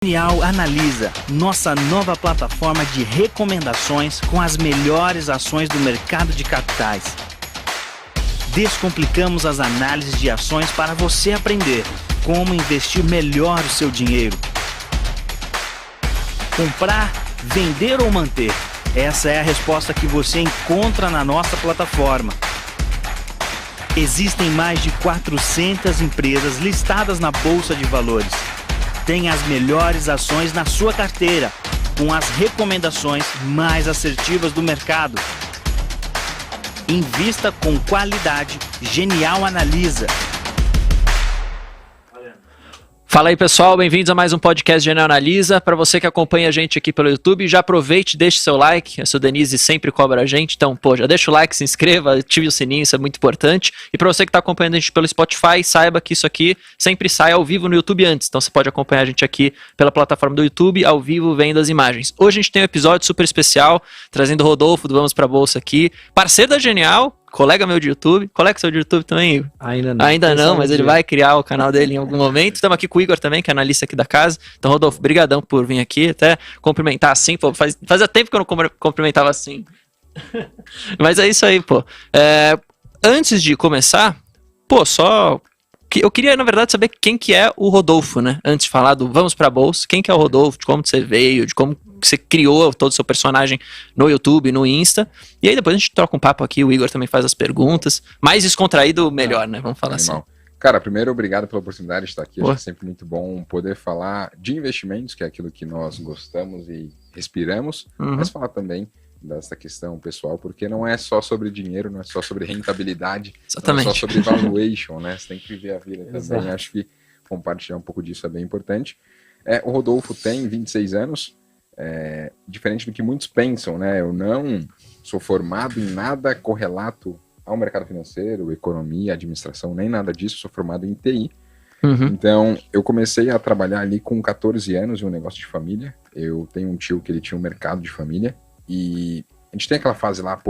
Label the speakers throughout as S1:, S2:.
S1: Genial Analisa, nossa nova plataforma de recomendações com as melhores ações do mercado de capitais. Descomplicamos as análises de ações para você aprender como investir melhor o seu dinheiro. Comprar, vender ou manter? Essa é a resposta que você encontra na nossa plataforma. Existem mais de 400 empresas listadas na Bolsa de Valores. Tem as melhores ações na sua carteira, com as recomendações mais assertivas do mercado. Invista com qualidade. Genial Analisa.
S2: Fala aí, pessoal, bem-vindos a mais um podcast Genial Analisa. Para você que acompanha a gente aqui pelo YouTube, já aproveite e deixe seu like. A sua Denise sempre cobra a gente, então, já deixa o like, se inscreva, ative o sininho, isso é muito importante. E para você que está acompanhando a gente pelo Spotify, saiba que isso aqui sempre sai ao vivo no YouTube antes. Então você pode acompanhar a gente aqui pela plataforma do YouTube, ao vivo, vendo as imagens. Hoje a gente tem um episódio super especial, trazendo o Rodolfo do Vamos Pra Bolsa aqui, parceiro da Genial, colega meu de YouTube. Colega seu de YouTube também, Igor? Ainda não, mas ele vai criar o canal dele em algum momento. Estamos aqui com o Igor também, que é analista aqui da casa. Então, Rodolfo, brigadão por vir aqui, até cumprimentar assim, pô. Fazia tempo que eu não cumprimentava assim. Mas é isso aí, pô. Antes de começar, eu queria, na verdade, saber quem que é o Rodolfo, né? Antes de falar do Vamos Pra Bolsa, quem que é o Rodolfo, de como você veio, de como você criou todo o seu personagem no YouTube, no Insta. E aí depois a gente troca um papo aqui, o Igor também faz as perguntas. Mais descontraído, melhor, né? Vamos falar assim.
S3: Cara, primeiro, obrigado pela oportunidade de estar aqui. Acho que é sempre muito bom poder falar de investimentos, que é aquilo que nós gostamos e respiramos, mas falar também dessa questão pessoal, porque não é só sobre dinheiro, não é só sobre rentabilidade,
S2: exatamente.
S3: Não é só sobre valuation, né? Você tem que viver a vida também. Acho que compartilhar um pouco disso é bem importante. O Rodolfo tem 26 anos, diferente do que muitos pensam, né? Eu não sou formado em nada correlato ao mercado financeiro, economia, administração, nem nada disso. Sou formado em TI. Então, eu comecei a trabalhar ali com 14 anos em um negócio de família. Eu tenho um tio que ele tinha um mercado de família. E a gente tem aquela fase lá,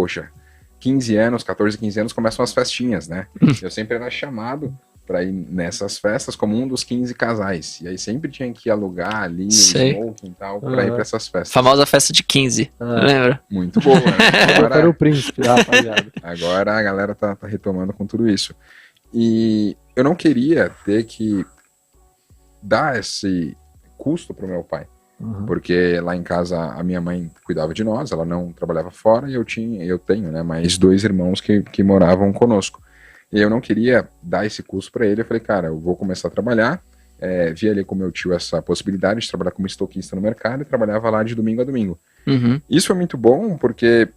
S3: 15 anos, 14, 15 anos, começam as festinhas, né? Eu sempre era chamado para ir nessas festas como um dos 15 casais. E aí sempre tinha que alugar ali o smoking e tal para ir para essas festas.
S2: Famosa festa de 15, lembra?
S3: Muito boa, né?
S4: Agora era o príncipe, rapaziada.
S3: Agora a galera tá retomando com tudo isso. E eu não queria ter que dar esse custo pro meu pai. Porque lá em casa a minha mãe cuidava de nós, ela não trabalhava fora e eu tenho, né, mais 2 irmãos que moravam conosco. E eu não queria dar esse custo para ele. Eu falei, cara, eu vou começar a trabalhar. Vi ali com meu tio essa possibilidade de trabalhar como estoquista no mercado e trabalhava lá de domingo a domingo. Isso foi muito bom porque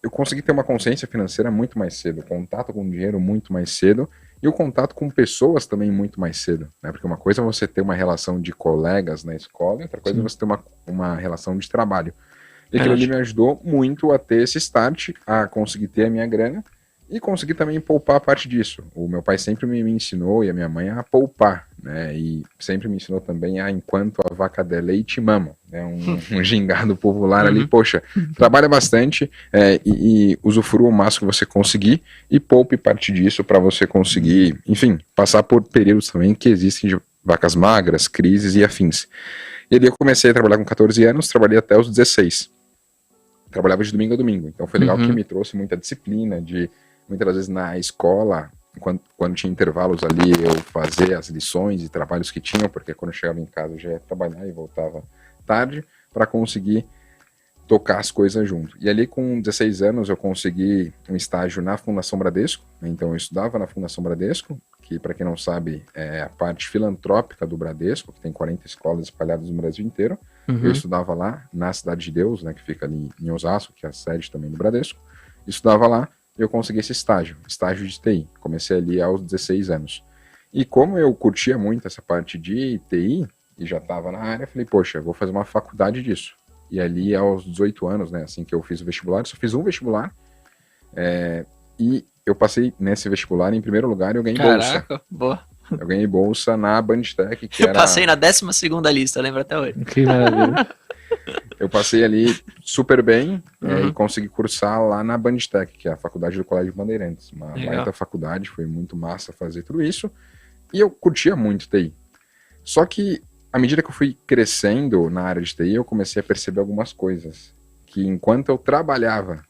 S3: eu consegui ter uma consciência financeira muito mais cedo, contato com o dinheiro muito mais cedo e o contato com pessoas também muito mais cedo, né? Porque uma coisa é você ter uma relação de colegas na escola e outra coisa é você ter uma relação de trabalho. E aquilo ali me ajudou muito a ter esse start, a conseguir ter a minha grana e conseguir também poupar parte disso. O meu pai sempre me ensinou, e a minha mãe, a poupar, né? E sempre me ensinou também enquanto a vaca der leite, mama. Né? Um gingado popular ali, trabalha bastante e usufrua o máximo que você conseguir e poupe parte disso para você conseguir, enfim, passar por períodos também que existem de vacas magras, crises e afins. E ali eu comecei a trabalhar com 14 anos, trabalhei até os 16. Trabalhava de domingo a domingo, então foi legal que me trouxe muita disciplina de muitas das vezes na escola, quando tinha intervalos ali, eu fazer as lições e trabalhos que tinham, porque quando eu chegava em casa eu já ia trabalhar e voltava tarde, para conseguir tocar as coisas junto. E ali com 16 anos eu consegui um estágio na Fundação Bradesco, né? Então eu estudava na Fundação Bradesco, que para quem não sabe é a parte filantrópica do Bradesco, que tem 40 escolas espalhadas no Brasil inteiro. Eu estudava lá na Cidade de Deus, né, que fica ali em Osasco, que é a sede também do Bradesco. Estudava lá. Eu consegui esse estágio de TI. Comecei ali aos 16 anos. E como eu curtia muito essa parte de TI, e já estava na área, falei, vou fazer uma faculdade disso. E ali aos 18 anos, né, assim que eu fiz o vestibular, só fiz um vestibular, e eu passei nesse vestibular em primeiro lugar e eu ganhei bolsa.
S2: Caraca, boa.
S3: Eu ganhei bolsa na Bandtech, que
S2: Eu passei na 12ª lista, lembro até hoje.
S4: Que maravilha.
S3: Eu passei ali super bem e consegui cursar lá na Bandtech, que é a faculdade do Colégio Bandeirantes. Uma baita faculdade, foi muito massa fazer tudo isso. E eu curtia muito TI. Só que à medida que eu fui crescendo na área de TI, eu comecei a perceber algumas coisas. Que enquanto eu trabalhava,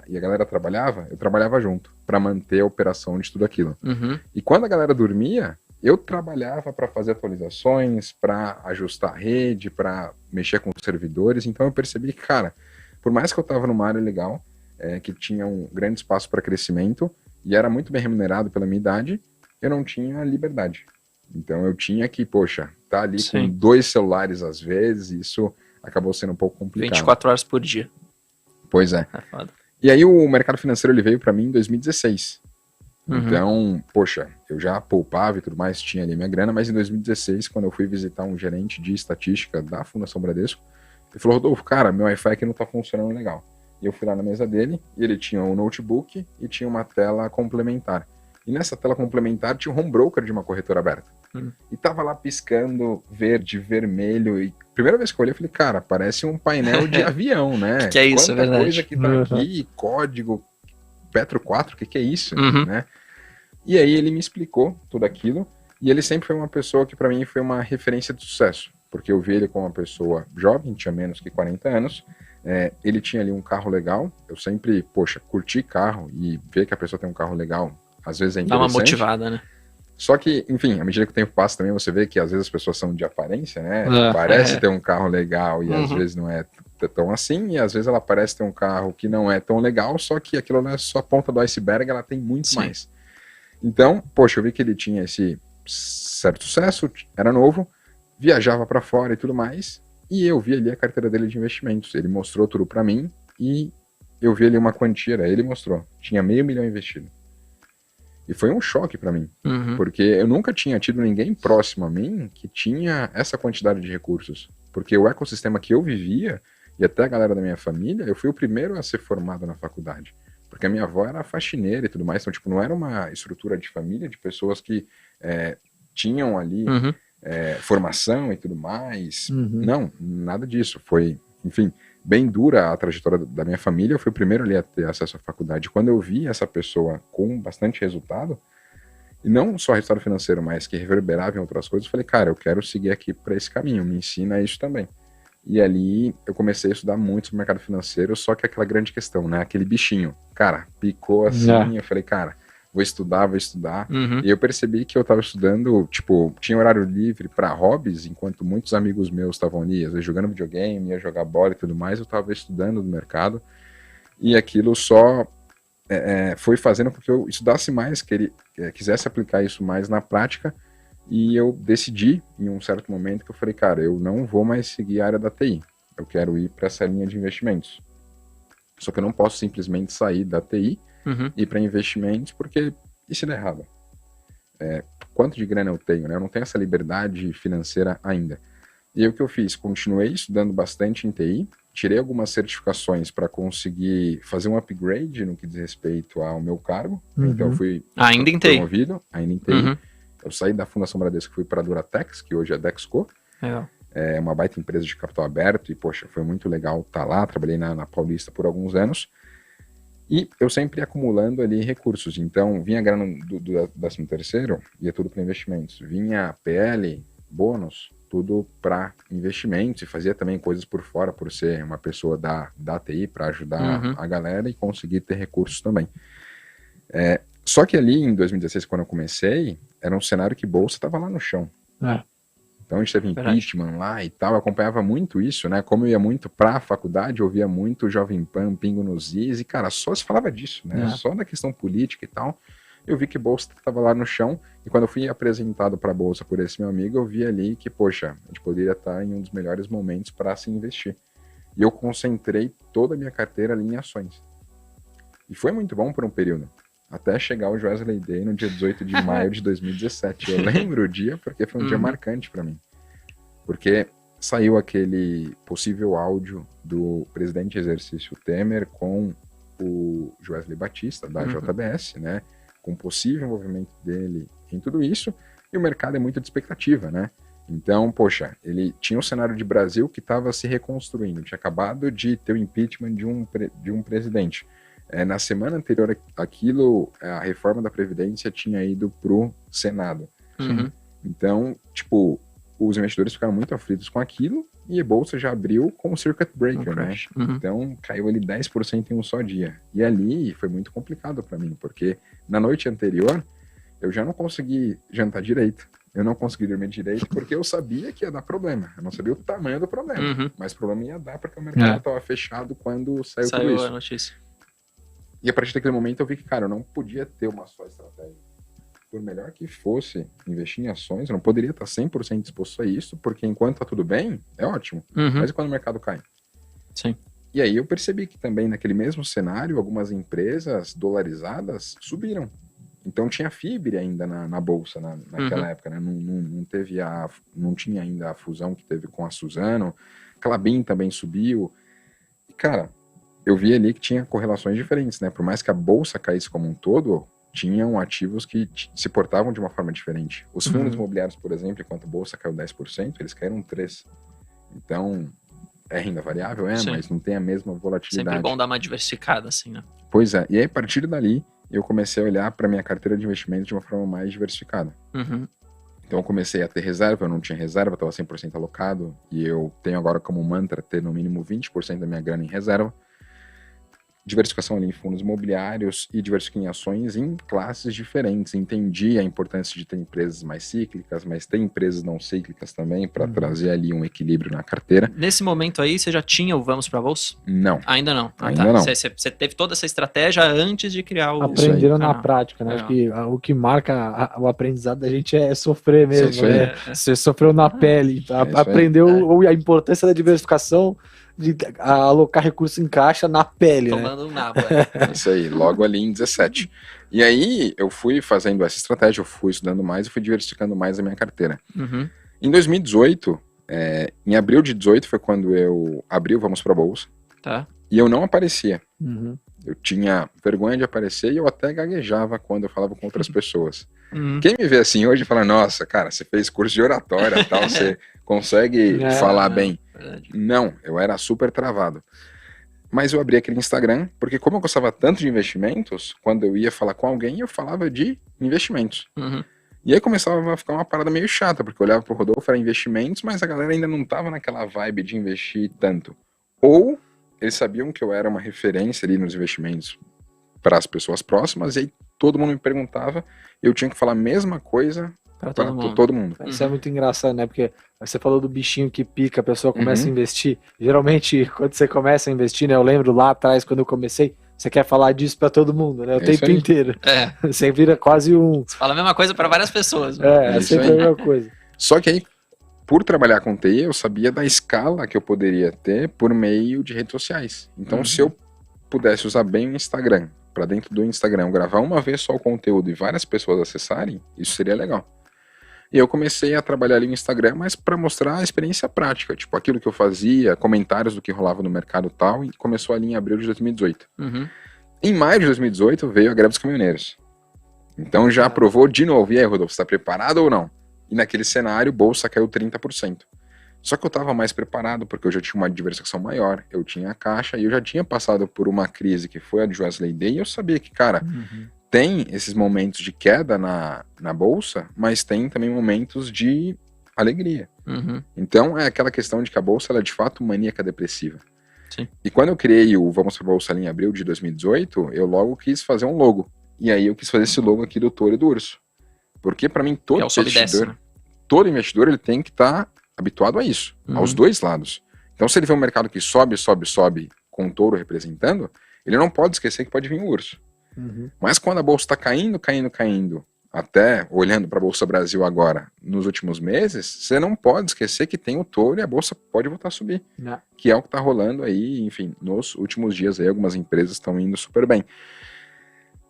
S3: e a galera trabalhava, eu trabalhava junto, para manter a operação de tudo aquilo.
S2: Uhum.
S3: E quando a galera dormia, eu trabalhava para fazer atualizações, para ajustar a rede, para mexer com os servidores. Então eu percebi que, cara, por mais que eu estava numa área legal, que tinha um grande espaço para crescimento, e era muito bem remunerado pela minha idade, eu não tinha liberdade. Então eu tinha que, poxa, tá ali com 2 celulares às vezes, e isso acabou sendo um pouco complicado.
S2: 24 horas por dia.
S3: Pois é.
S2: Foda.
S3: E aí o mercado financeiro ele veio para mim em 2016.
S2: Uhum.
S3: Então, poxa, eu já poupava e tudo mais, tinha ali minha grana, mas em 2016, quando eu fui visitar um gerente de estatística da Fundação Bradesco, ele falou, Rodolfo, cara, meu Wi-Fi aqui não tá funcionando legal. E eu fui lá na mesa dele, e ele tinha um notebook e tinha uma tela complementar. E nessa tela complementar tinha um home broker de uma corretora aberta. E tava lá piscando verde, vermelho. E primeira vez que eu olhei, eu falei, cara, parece um painel de avião, né?
S2: Que é isso,
S3: Quanta
S2: é verdade.
S3: coisa que tá aqui, código, Petro 4, o que é isso,
S2: Uhum.
S3: né? E aí ele me explicou tudo aquilo. E ele sempre foi uma pessoa que para mim foi uma referência de sucesso. Porque eu vi ele como uma pessoa jovem, tinha menos que 40 anos. Ele tinha ali um carro legal. Eu sempre, poxa, curti carro e ver que a pessoa tem um carro legal, às vezes é
S2: Dá uma
S3: interessante.
S2: motivada, né?
S3: Só que, enfim, à medida que o tempo passa também, você vê que às vezes as pessoas são de aparência, né? Parece ter um carro legal e às vezes não é tão assim, e às vezes ela parece ter um carro que não é tão legal, só que aquilo não é só a ponta do iceberg, ela tem muito mais. Então, poxa, eu vi que ele tinha esse certo sucesso, era novo, viajava para fora e tudo mais, e eu vi ali a carteira dele de investimentos. Ele mostrou tudo para mim e eu vi ali uma quantia, ele mostrou, tinha $500 mil investido. E foi um choque para mim, porque eu nunca tinha tido ninguém próximo a mim que tinha essa quantidade de recursos. Porque o ecossistema que eu vivia, e até a galera da minha família, eu fui o primeiro a ser formado na faculdade. Porque a minha avó era faxineira e tudo mais, então tipo, não era uma estrutura de família de pessoas que tinham ali formação e tudo mais. Não, nada disso. Foi, enfim, bem dura a trajetória da minha família. Eu fui o primeiro ali a ter acesso à faculdade. Quando eu vi essa pessoa com bastante resultado, e não só resultado financeiro, mas que reverberava em outras coisas, eu falei, cara, eu quero seguir aqui para esse caminho, me ensina isso também. E ali eu comecei a estudar muito sobre o mercado financeiro, só que aquela grande questão, né, aquele bichinho, cara, picou assim, eu falei, cara, vou estudar. E eu percebi que eu estava estudando, tipo, tinha horário livre para hobbies, enquanto muitos amigos meus estavam ali, às vezes jogando videogame, ia jogar bola e tudo mais, eu estava estudando no mercado, e aquilo só foi fazendo com que eu estudasse mais, quisesse aplicar isso mais na prática, e eu decidi, em um certo momento, que eu falei, cara, eu não vou mais seguir a área da TI, eu quero ir para essa linha de investimentos. Só que eu não posso simplesmente sair da TI e ir para investimentos, porque e se der errado? Quanto de grana eu tenho, né? Eu não tenho essa liberdade financeira ainda. E aí o que eu fiz? Continuei estudando bastante em TI, tirei algumas certificações para conseguir fazer um upgrade no que diz respeito ao meu cargo. Então eu fui promovido, ainda em TI. Eu saí da Fundação Bradesco e fui para a Duratex, que hoje é Dexco. É uma baita empresa de capital aberto e, poxa, foi muito legal estar lá. Trabalhei na Paulista por alguns anos. E eu sempre acumulando ali recursos. Então, vinha grana do 13º, ia tudo para investimentos. Vinha PL, bônus, tudo para investimentos. E fazia também coisas por fora, por ser uma pessoa da TI, para ajudar a galera e conseguir ter recursos também. Só que ali, em 2016, quando eu comecei, era um cenário que bolsa estava lá no chão. Então a gente teve impeachment lá e tal, eu acompanhava muito isso, né? Como eu ia muito pra faculdade, eu ouvia muito Jovem Pan, Pingo nos Is, e cara, só se falava disso, né? Só da questão política e tal. Eu vi que bolsa estava lá no chão, e quando eu fui apresentado pra bolsa por esse meu amigo, eu vi ali que, poxa, a gente poderia estar em um dos melhores momentos para se investir. E eu concentrei toda a minha carteira ali em ações. E foi muito bom por um período. Até chegar o Joesley Day no dia 18 de maio de 2017. Eu lembro o dia porque foi um dia marcante para mim. Porque saiu aquele possível áudio do presidente em exercício Temer com o Joesley Batista, da JBS, né? Com possível envolvimento dele em tudo isso. E o mercado é muito de expectativa, né? Então, poxa, ele tinha um cenário de Brasil que estava se reconstruindo. Tinha acabado de ter o impeachment de um presidente. Na semana anterior àquilo, a reforma da Previdência tinha ido pro Senado. Então, tipo, os investidores ficaram muito aflitos com aquilo e a bolsa já abriu com o circuit breaker, né? Então caiu ali 10% em um só dia. E ali foi muito complicado para mim, porque na noite anterior eu já não consegui jantar direito, eu não consegui dormir direito, porque eu sabia que ia dar problema. Eu não sabia o tamanho do problema, mas o problema ia dar porque o mercado estava fechado quando saiu tudo isso.
S2: A notícia.
S3: E a partir daquele momento eu vi que, cara, eu não podia ter uma só estratégia. Por melhor que fosse investir em ações, eu não poderia estar 100% disposto a isso, porque enquanto tá tudo bem, é ótimo. Mas e quando o mercado cai?
S2: Sim.
S3: E aí eu percebi que também naquele mesmo cenário, algumas empresas dolarizadas subiram. Então tinha FIBRE ainda na bolsa naquela época, né? Não tinha ainda a fusão que teve com a Suzano. Clabin também subiu. E, cara, eu vi ali que tinha correlações diferentes, né? Por mais que a bolsa caísse como um todo, tinham ativos que se portavam de uma forma diferente. Os fundos imobiliários, por exemplo, enquanto a bolsa caiu 10%, eles caíram 3%. Então, é renda variável, mas não tem a mesma volatilidade.
S2: Sempre bom dar uma diversificada, assim, né?
S3: Pois é. E aí, a partir dali, eu comecei a olhar para minha carteira de investimento de uma forma mais diversificada. Então, eu comecei a ter reserva, eu não tinha reserva, estava 100% alocado, e eu tenho agora como mantra ter no mínimo 20% da minha grana em reserva. Diversificação ali em fundos imobiliários e diversificação em ações em classes diferentes. Entendi a importância de ter empresas mais cíclicas, mas ter empresas não cíclicas também para trazer ali um equilíbrio na carteira.
S2: Nesse momento aí, você já tinha o Vamos para a Bolsa?
S3: Não.
S2: Ainda não?
S3: Ainda não.
S2: Você teve toda essa estratégia antes de criar o...
S4: Aprenderam na prática, né? Acho que o que marca o aprendizado da gente é sofrer mesmo, né? Você sofreu na pele, aprendeu a importância da diversificação, de alocar recursos em caixa na pele,
S2: tomando um nabo,
S3: Isso aí, logo ali em 17. E aí, eu fui fazendo essa estratégia, eu fui estudando mais e fui diversificando mais a minha carteira. Em 2018, em abril de 18 foi quando eu abri o Vamos Pra Bolsa.
S2: Tá.
S3: E eu não aparecia. Eu tinha vergonha de aparecer e eu até gaguejava quando eu falava com outras pessoas. Quem me vê assim hoje fala, nossa, cara, você fez curso de oratória e tal, você consegue falar bem.
S2: Verdade.
S3: Não, eu era super travado. Mas eu abri aquele Instagram, porque como eu gostava tanto de investimentos, quando eu ia falar com alguém, eu falava de investimentos. E aí começava a ficar uma parada meio chata, porque eu olhava pro Rodolfo, era investimentos, mas a galera ainda não tava naquela vibe de investir tanto. Ou eles sabiam que eu era uma referência ali nos investimentos para as pessoas próximas, e aí todo mundo me perguntava, eu tinha que falar a mesma coisa para todo mundo.
S4: Isso é muito engraçado, né? Porque você falou do bichinho que pica, a pessoa começa a investir. Geralmente, quando você começa a investir, né? Eu lembro lá atrás, quando eu comecei, você quer falar disso para todo mundo, né? O tempo inteiro. Você vira quase um...
S2: Você fala a mesma coisa para várias pessoas.
S4: É sempre a mesma coisa.
S3: Só que aí, por trabalhar com TI, eu sabia da escala que eu poderia ter por meio de redes sociais. Então, se eu pudesse usar bem o Instagram, para dentro do Instagram, gravar uma vez só o conteúdo e várias pessoas acessarem, isso seria legal. E eu comecei a trabalhar ali no Instagram, mas para mostrar a experiência prática, tipo aquilo que eu fazia, comentários do que rolava no mercado e tal, e começou ali em abril de 2018. Em maio de 2018 veio a greve dos caminhoneiros. Então já aprovou de novo. E aí, Rodolfo, você está preparado ou não? E naquele cenário, bolsa caiu 30%. Só que eu estava mais preparado, porque eu já tinha uma diversificação maior, eu tinha a caixa, e eu já tinha passado por uma crise que foi a de Wesley Day, e eu sabia que, cara, tem esses momentos de queda na bolsa, mas tem também momentos de alegria. Então é aquela questão de que a bolsa ela é de fato maníaca depressiva.
S2: Sim.
S3: E quando eu criei o Vamos Pra Bolsa ali em abril de 2018, eu logo quis fazer um logo. E aí eu quis fazer esse logo aqui do touro e do urso. Porque para mim todo investidor, né? Todo investidor ele tem que estar habituado a isso, aos dois lados. Então se ele vê um mercado que sobe, com o touro representando, ele não pode esquecer que pode vir o urso. Mas quando a bolsa está caindo, até olhando para a Bolsa Brasil agora, nos últimos meses, você não pode esquecer que tem o touro e a bolsa pode voltar a subir. Que é o que está rolando aí, enfim, nos últimos dias aí, algumas empresas estão indo super bem.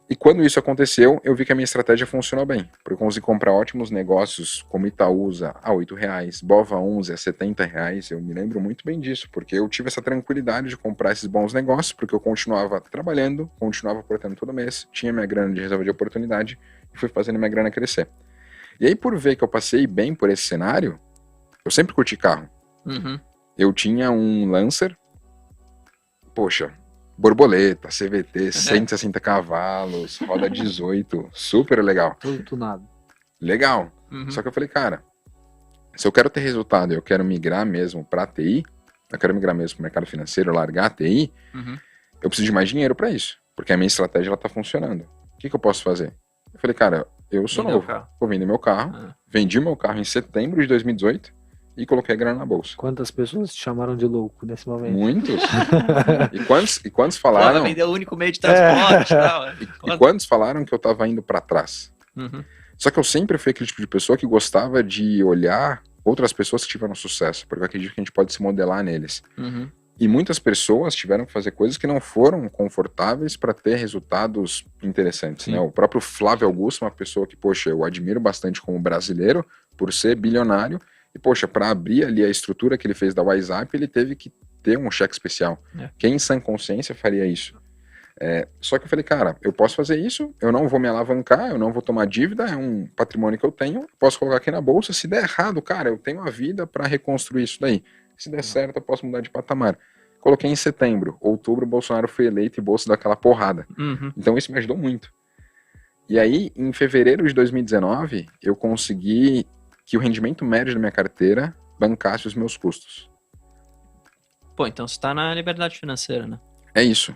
S3: E quando isso aconteceu, eu vi que a minha estratégia funcionou bem, porque eu consegui comprar ótimos negócios como Itaúsa a R$8, Bova 11 a R$70, eu me lembro muito bem disso, porque eu tive essa tranquilidade de comprar esses bons negócios, porque eu continuava trabalhando, continuava aportando todo mês, tinha minha grana de reserva de oportunidade e fui fazendo minha grana crescer. E aí, por ver que eu passei bem por esse cenário, eu sempre curti carro. Eu tinha um Lancer, poxa, borboleta, CVT, 160 cavalos, roda 18, super legal.
S4: Tudo tunado.
S3: Legal. Só que eu falei, cara, Se eu quero ter resultado, eu quero migrar mesmo para TI, eu quero migrar mesmo para o mercado financeiro, largar a TI, eu preciso de mais dinheiro para isso, porque a minha estratégia ela tá funcionando. O que eu posso fazer? Eu falei, cara, eu sou novo, vou vender meu carro, vendi meu carro em setembro de 2018 e coloquei a grana na bolsa.
S4: Quantas pessoas te chamaram de louco nesse momento?
S3: Muitos. E quantos falaram...
S2: Pô, vendeu o único meio de transporte e tal.
S3: E quantos falaram que eu tava indo para trás? Só que eu sempre fui aquele tipo de pessoa que gostava de olhar outras pessoas que tiveram sucesso, porque eu acredito que a gente pode se modelar neles. E muitas pessoas tiveram que fazer coisas que não foram confortáveis para ter resultados interessantes, né? O próprio Flávio Augusto, uma pessoa que, poxa, eu admiro bastante como brasileiro, por ser bilionário, e, poxa, para abrir ali a estrutura que ele fez da WhatsApp, ele teve que ter um cheque especial. Quem em sã consciência faria isso? Só que eu falei, cara, eu posso fazer isso, eu não vou me alavancar, eu não vou tomar dívida, é um patrimônio que eu tenho, posso colocar aqui na bolsa, se der errado, cara, eu tenho a vida para reconstruir isso daí. Se der certo, eu posso mudar de patamar. Coloquei em setembro, outubro, o Bolsonaro foi eleito e bolsa daquela porrada. Então isso me ajudou muito. E aí, em fevereiro de 2019, eu consegui que o rendimento médio da minha carteira bancasse os meus custos.
S2: Pô, então você tá na liberdade financeira, né?
S3: É isso.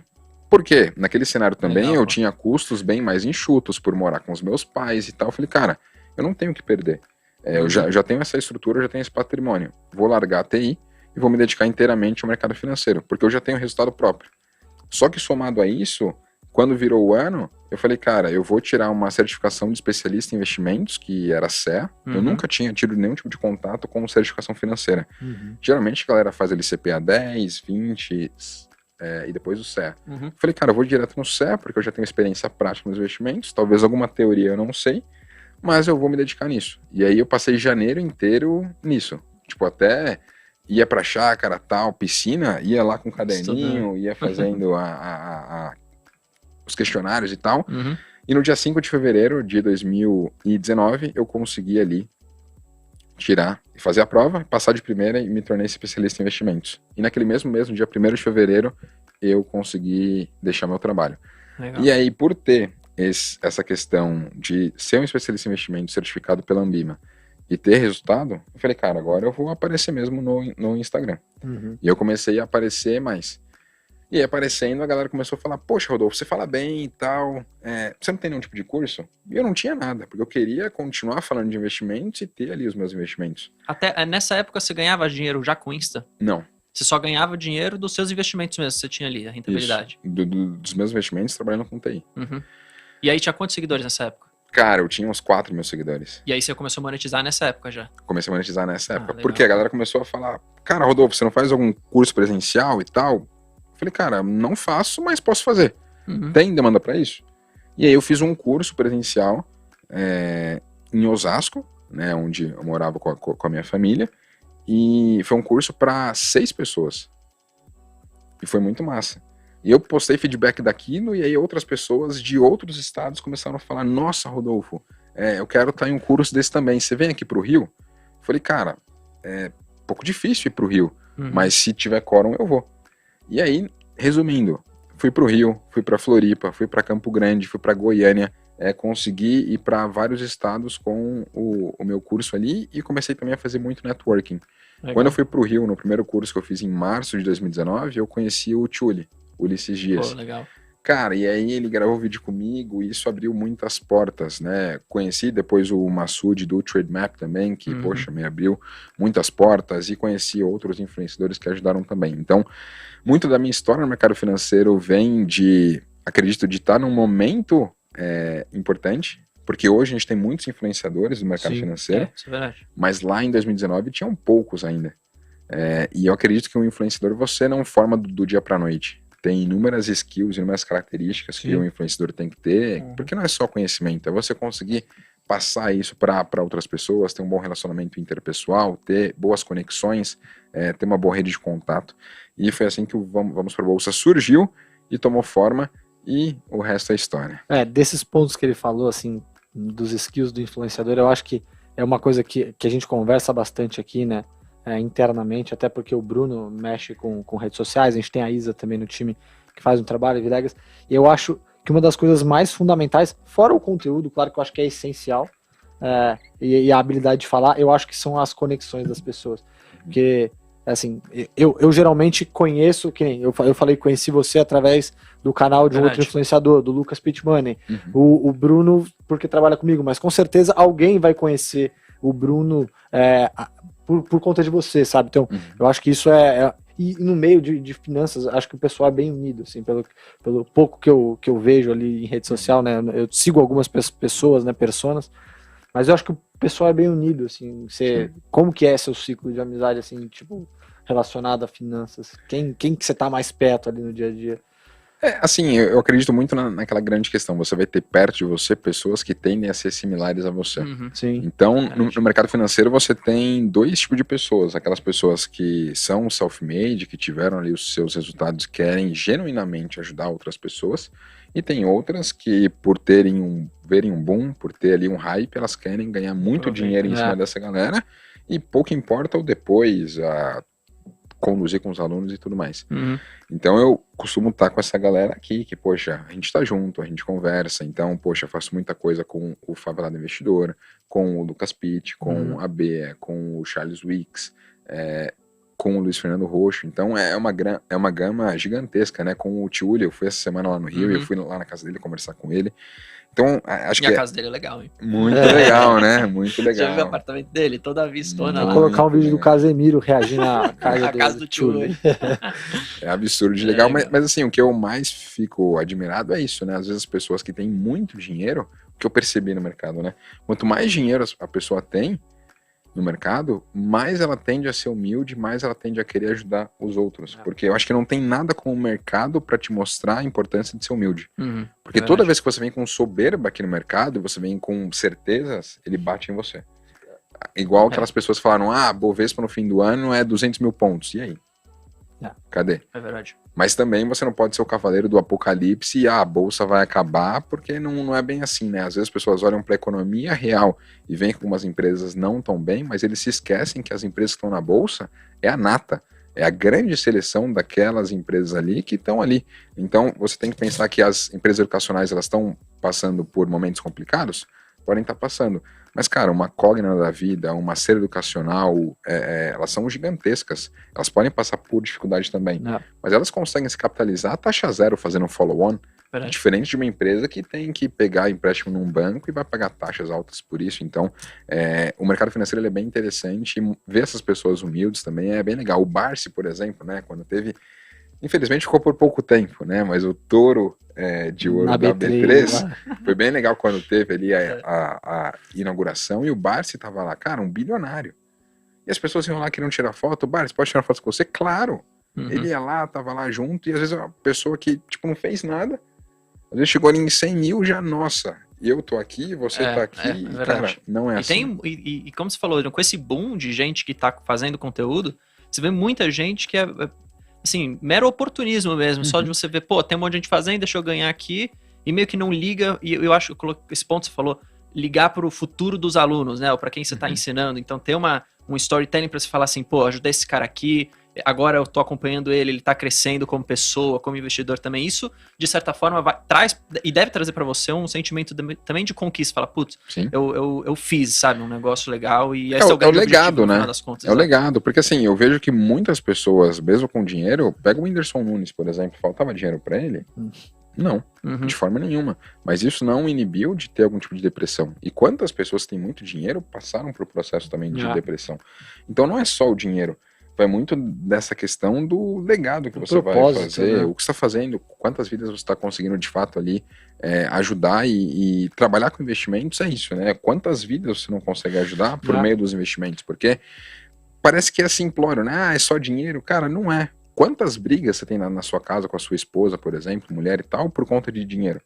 S3: Por quê? Naquele cenário também eu tinha custos bem mais enxutos por morar com os meus pais e tal. Eu falei, cara, eu não tenho o que perder. Eu já tenho essa estrutura, eu já tenho esse patrimônio. Vou largar a TI e vou me dedicar inteiramente ao mercado financeiro, porque eu já tenho resultado próprio. Só que somado a isso, quando virou o ano, eu falei, cara, eu vou tirar uma certificação de especialista em investimentos, que era CEA. Eu nunca tinha tido nenhum tipo de contato com certificação financeira. Geralmente a galera faz ali CPA 10, 20... e depois o CEA. Falei, cara, eu vou direto no CEA, porque eu já tenho experiência prática nos investimentos, talvez alguma teoria eu não sei, mas eu vou me dedicar nisso. E aí eu passei janeiro inteiro nisso. Tipo, até ia pra chácara, tal, piscina, ia lá com um caderninho, ia fazendo os questionários e tal. E no dia 5 de fevereiro de 2019, eu consegui ali tirar e fazer a prova, passar de primeira e me tornei especialista em investimentos. E naquele mesmo dia 1º de fevereiro, eu consegui deixar meu trabalho. Legal. E aí, por ter essa questão de ser um especialista em investimentos certificado pela Ambima e ter resultado, eu falei, cara, agora eu vou aparecer mesmo no Instagram. E eu comecei a aparecer mais. E aí, aparecendo, a galera começou a falar, poxa, Rodolfo, você fala bem e tal, você não tem nenhum tipo de curso? E eu não tinha nada, porque eu queria continuar falando de investimentos e ter ali os meus investimentos.
S2: Até nessa época você ganhava dinheiro já com Insta?
S3: Não.
S2: Você só ganhava dinheiro dos seus investimentos mesmo, você tinha ali, a rentabilidade.
S3: Isso, dos meus investimentos trabalhando com TI.
S2: E aí tinha quantos seguidores nessa época?
S3: Cara, eu tinha uns 4 mil seguidores.
S2: E aí você começou a monetizar nessa época já? Comecei
S3: a monetizar nessa época, porque a galera começou a falar, cara, Rodolfo, você não faz algum curso presencial e tal? Falei, cara, não faço, mas posso fazer. Tem demanda para isso? E aí eu fiz um curso presencial em Osasco, né, onde eu morava com a minha família, e foi um curso para 6 pessoas. E foi muito massa. E eu postei feedback daquilo, e aí outras pessoas de outros estados começaram a falar, nossa, Rodolfo, eu quero estar em um curso desse também, você vem aqui pro Rio? Eu falei, cara, é um pouco difícil ir pro Rio, mas se tiver quórum eu vou. E aí, resumindo, fui pro Rio, fui pra Floripa, fui pra Campo Grande, fui pra Goiânia, consegui ir para vários estados com o meu curso ali e comecei também a fazer muito networking. Legal. Quando eu fui pro Rio, no primeiro curso que eu fiz em março de 2019, eu conheci o Tchuli, Ulisses Dias.
S2: Pô, legal.
S3: Cara, e aí ele gravou vídeo comigo e isso abriu muitas portas, né? Conheci depois o Massoud do Trademap também, que, poxa, me abriu muitas portas, e conheci outros influenciadores que ajudaram também. Então, muito da minha história no mercado financeiro vem de, acredito, de estar num momento importante, porque hoje a gente tem muitos influenciadores no mercado financeiro,
S2: isso é verdade.
S3: Mas lá em 2019 tinham poucos ainda. E eu acredito que um influenciador você não forma do dia para a noite. Tem inúmeras skills, inúmeras características que um influenciador tem que ter, porque não é só conhecimento, é você conseguir passar isso para outras pessoas, ter um bom relacionamento interpessoal, ter boas conexões, ter uma boa rede de contato. E foi assim que o Vamos para a Bolsa surgiu e tomou forma, e o resto é história.
S4: Desses pontos que ele falou, assim, dos skills do influenciador, eu acho que é uma coisa que a gente conversa bastante aqui, né? Internamente, até porque o Bruno mexe com redes sociais, a gente tem a Isa também no time que faz um trabalho, Vilegas, e eu acho que uma das coisas mais fundamentais, fora o conteúdo, claro que eu acho que é essencial, e a habilidade de falar, eu acho que são as conexões das pessoas. Porque, assim, eu geralmente conheço, que nem eu falei que conheci você através do canal de um outro influenciador, do Lucas Pitmoney. O Bruno, porque trabalha comigo, mas com certeza alguém vai conhecer o Bruno por conta de você, sabe? Então, eu acho que isso e no meio de finanças, acho que o pessoal é bem unido, assim, pelo pouco que eu vejo ali em rede social, né? Eu sigo algumas pessoas, né, personas, mas eu acho que o pessoal é bem unido, assim. Como que é seu ciclo de amizade, assim, tipo, relacionado a finanças? Quem que você tá mais perto ali no dia a dia?
S3: Assim, eu acredito muito naquela grande questão. Você vai ter perto de você pessoas que tendem a ser similares a você.
S4: Sim.
S3: Então, no mercado financeiro, você tem dois tipos de pessoas. Aquelas pessoas que são self-made, que tiveram ali os seus resultados, querem genuinamente ajudar outras pessoas. E tem outras que, por verem um boom, por ter ali um hype, elas querem ganhar muito dinheiro em cima dessa galera. E pouco importa o depois, conduzir com os alunos e tudo mais. Então eu costumo estar com essa galera aqui, que, poxa, a gente tá junto, a gente conversa, então, poxa, eu faço muita coisa com o Favelado Investidor, com o Lucas Pitt, com a Bea, com o Charles Wicks, com o Luiz Fernando Roxo, então é uma gama gigantesca, né, com o Tiúlio, eu fui essa semana lá no Rio, eu fui lá na casa dele conversar com ele. Então, acho que
S2: a casa dele é legal, hein?
S3: Muito legal, né? Muito legal.
S2: Já viu o apartamento dele? Toda a vistona lá.
S4: Vou colocar um vídeo do Casemiro reagindo à casa
S2: do Tchuli.
S3: É absurdo de legal, mas assim, o que eu mais fico admirado é isso, né? Às vezes as pessoas que têm muito dinheiro, o que eu percebi no mercado, né? Quanto mais dinheiro a pessoa tem no mercado, mais ela tende a ser humilde, mais ela tende a querer ajudar os outros. Porque eu acho que não tem nada com o mercado para te mostrar a importância de ser humilde. Porque toda vez que você vem com soberba aqui no mercado, você vem com certezas, ele bate em você. Igual aquelas pessoas que falaram, Bovespa no fim do ano é 200 mil pontos. E aí? Cadê?
S2: É verdade.
S3: Mas também você não pode ser o cavaleiro do apocalipse e a bolsa vai acabar, porque não é bem assim, né? Às vezes as pessoas olham para a economia real e veem que algumas empresas não estão bem, mas eles se esquecem que as empresas que estão na bolsa é a nata, é a grande seleção daquelas empresas ali que estão ali. Então você tem que pensar que as empresas educacionais elas estão passando por momentos complicados, podem estar passando. Mas, cara, uma Cogna da vida, uma Ser Educacional, elas são gigantescas. Elas podem passar por dificuldade também. Mas elas conseguem se capitalizar a taxa zero fazendo um follow-on. Diferente de uma empresa que tem que pegar empréstimo num banco e vai pagar taxas altas por isso. Então, o mercado financeiro ele é bem interessante. E ver essas pessoas humildes também é bem legal. O Barsi, por exemplo, né, quando teve... Infelizmente ficou por pouco tempo, né? Mas o touro de ouro da B3 foi bem legal quando teve ali a inauguração e o Barsi tava lá, cara, um bilionário. E as pessoas iam lá querendo tirar foto. Barsi, pode tirar foto com você? Claro! Ele ia lá, tava lá junto e às vezes uma pessoa que, tipo, não fez nada. Às vezes chegou ali em 100 mil, já, nossa, eu tô aqui, você tá aqui. Cara, não é assim.
S2: E como você falou, com esse boom de gente que tá fazendo conteúdo, você vê muita gente que assim, mero oportunismo mesmo, só de você ver, tem um monte de gente fazendo, deixa eu ganhar aqui, e meio que não liga, e eu acho que esse ponto que você falou, ligar para o futuro dos alunos, né, ou para quem você está ensinando, então ter um storytelling para você falar assim, ajudei esse cara aqui, agora eu tô acompanhando ele tá crescendo como pessoa, como investidor também, isso, de certa forma, traz, e deve trazer para você um sentimento também de conquista, fala, putz, eu fiz, sabe, um negócio legal, e esse é o grande
S3: legado,
S2: objetivo,
S3: né?
S2: No final das contas.
S3: É o legado, porque assim, eu vejo que muitas pessoas, mesmo com dinheiro, pega o Whindersson Nunes, por exemplo, faltava dinheiro para ele? Não, de forma nenhuma. Mas isso não inibiu de ter algum tipo de depressão. E quantas pessoas que têm muito dinheiro passaram por processo também de depressão? Então não é só o dinheiro. Vai muito dessa questão do legado que você vai fazer, né? O que você está fazendo, quantas vidas você está conseguindo de fato ali ajudar e trabalhar com investimentos é isso, né? Quantas vidas você não consegue ajudar por meio dos investimentos? Porque parece que é simplório, né? É só dinheiro. Cara, não é. Quantas brigas você tem na sua casa com a sua esposa, por exemplo, mulher e tal, por conta de dinheiro?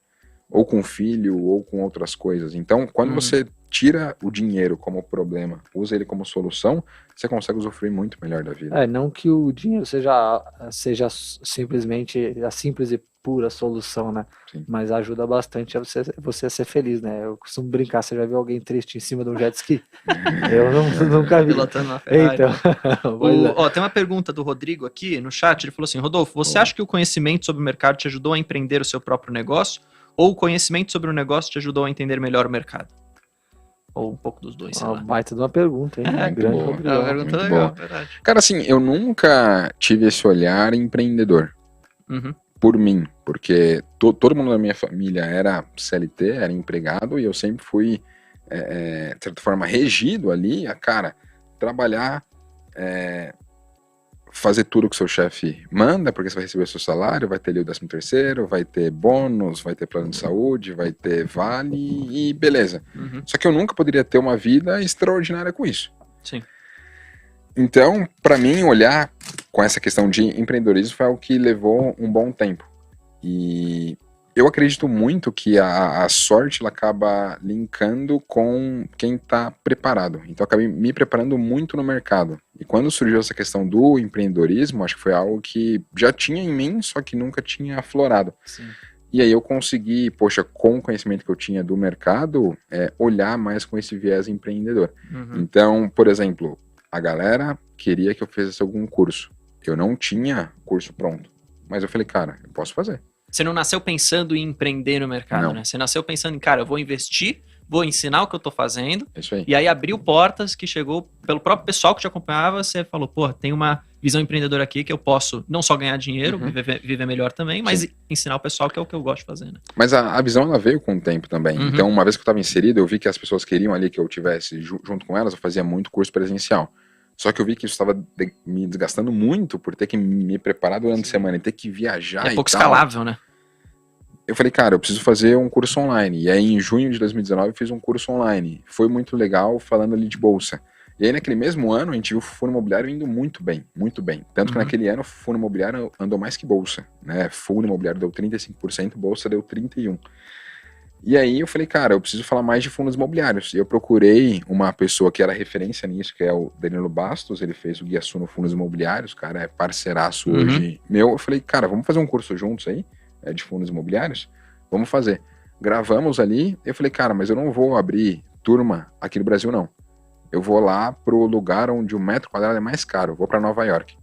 S3: Ou com filho, ou com outras coisas. Então, quando você tira o dinheiro como problema, usa ele como solução, você consegue usufruir muito melhor da vida.
S4: Não que o dinheiro seja simplesmente a simples e pura solução, né?
S3: Sim.
S4: Mas ajuda bastante a você a ser feliz, né? Eu costumo brincar, você já viu alguém triste em cima de um jet ski? Eu nunca vi.
S2: Pilotando uma Ferrari.
S4: Então,
S2: tem uma pergunta do Rodrigo aqui no chat, ele falou assim, Rodolfo, você acha que o conhecimento sobre o mercado te ajudou a empreender o seu próprio negócio? Ou o conhecimento sobre o negócio te ajudou a entender melhor o mercado? Ou um pouco dos dois, sei lá.
S4: Baita de uma pergunta, hein?
S2: Grande uma pergunta legal, verdade.
S3: Cara, assim, eu nunca tive esse olhar empreendedor. Por mim, porque todo mundo da minha família era CLT, era empregado, e eu sempre fui, de certa forma, regido ali a, cara, trabalhar, fazer tudo que o seu chefe manda, porque você vai receber o seu salário, vai ter ali o 13º, vai ter bônus, vai ter plano de saúde, vai ter vale e beleza. Só que eu nunca poderia ter uma vida extraordinária com isso.
S2: Sim.
S3: Então, para mim, olhar com essa questão de empreendedorismo foi algo que levou um bom tempo. E eu acredito muito que a sorte ela acaba linkando com quem está preparado. Então, eu acabei me preparando muito no mercado. E quando surgiu essa questão do empreendedorismo, acho que foi algo que já tinha em mim, só que nunca tinha aflorado.
S2: Sim.
S3: E aí eu consegui, com o conhecimento que eu tinha do mercado, olhar mais com esse viés empreendedor. Então, por exemplo, a galera queria que eu fizesse algum curso. Eu não tinha curso pronto. Mas eu falei, cara, eu posso fazer.
S2: Você não nasceu pensando em empreender no mercado, né? Você nasceu pensando em, cara, eu vou investir, vou ensinar o que eu tô fazendo.
S3: Isso aí.
S2: E aí abriu portas que chegou pelo próprio pessoal que te acompanhava. Você falou, pô, tem uma visão empreendedora aqui que eu posso não só ganhar dinheiro, viver melhor também, mas ensinar o pessoal, que é o que eu gosto de fazer, né?
S3: Mas a visão, ela veio com o tempo também. Então, uma vez que eu estava inserido, eu vi que as pessoas queriam ali que eu tivesse junto com elas, eu fazia muito curso presencial. Só que eu vi que isso estava me desgastando muito por ter que me preparar durante a semana e ter que viajar
S2: e pouco escalável, né?
S3: Eu falei, cara, eu preciso fazer um curso online. E aí, em junho de 2019, eu fiz um curso online. Foi muito legal, falando ali de bolsa. E aí, naquele mesmo ano, a gente viu o fundo imobiliário indo muito bem, muito bem. Tanto que naquele ano, o fundo imobiliário andou mais que bolsa, né? Fundo imobiliário deu 35%, bolsa deu 31%. E aí, eu falei, cara, eu preciso falar mais de fundos imobiliários. E eu procurei uma pessoa que era referência nisso, que é o Danilo Bastos. Ele fez o Guia Suno Fundos Imobiliários, cara, é parceiraço hoje meu. Eu falei, cara, vamos fazer um curso juntos aí? De fundos imobiliários, vamos fazer. Gravamos ali, eu falei, cara, mas eu não vou abrir turma aqui no Brasil, não. Eu vou lá pro lugar onde o metro quadrado é mais caro, eu vou para Nova York.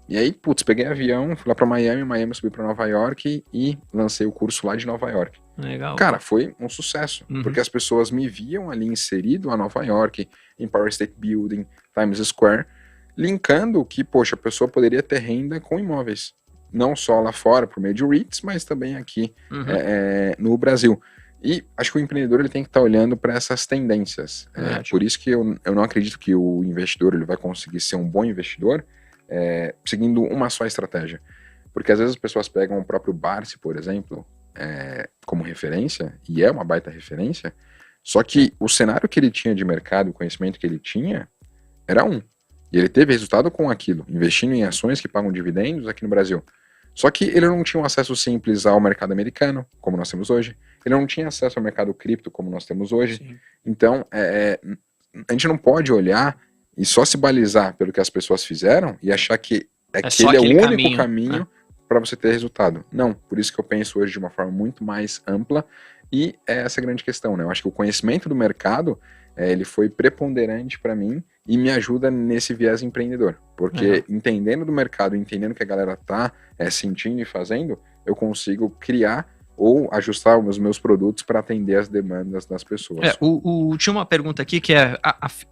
S3: E aí, putz, peguei avião, fui lá para Miami, subi para Nova York e lancei o curso lá de Nova York.
S2: Legal.
S3: Cara, foi um sucesso, porque as pessoas me viam ali inserido a Nova York, Empire State Building, Times Square, linkando que, poxa, a pessoa poderia ter renda com imóveis. Não só lá fora, por meio de REITs, mas também aqui no Brasil. E acho que o empreendedor ele tem que estar olhando para essas tendências. Por isso que eu não acredito que o investidor ele vai conseguir ser um bom investidor seguindo uma só estratégia. Porque às vezes as pessoas pegam o próprio Barsi, por exemplo, como referência, e é uma baita referência, só que o cenário que ele tinha de mercado, o conhecimento que ele tinha, era um. E ele teve resultado com aquilo, investindo em ações que pagam dividendos aqui no Brasil. Só que ele não tinha um acesso simples ao mercado americano, como nós temos hoje. Ele não tinha acesso ao mercado cripto, como nós temos hoje. Sim. Então, a gente não pode olhar e só se balizar pelo que as pessoas fizeram e achar que aquele é o único caminho para você ter resultado. Não, por isso que eu penso hoje de uma forma muito mais ampla e é essa a grande questão, né? Eu acho que o conhecimento do mercado, ele foi preponderante para mim e me ajuda nesse viés empreendedor, porque entendendo do mercado, entendendo o que a galera tá sentindo e fazendo, eu consigo criar ou ajustar os meus produtos para atender as demandas das pessoas.
S2: Tinha uma pergunta aqui que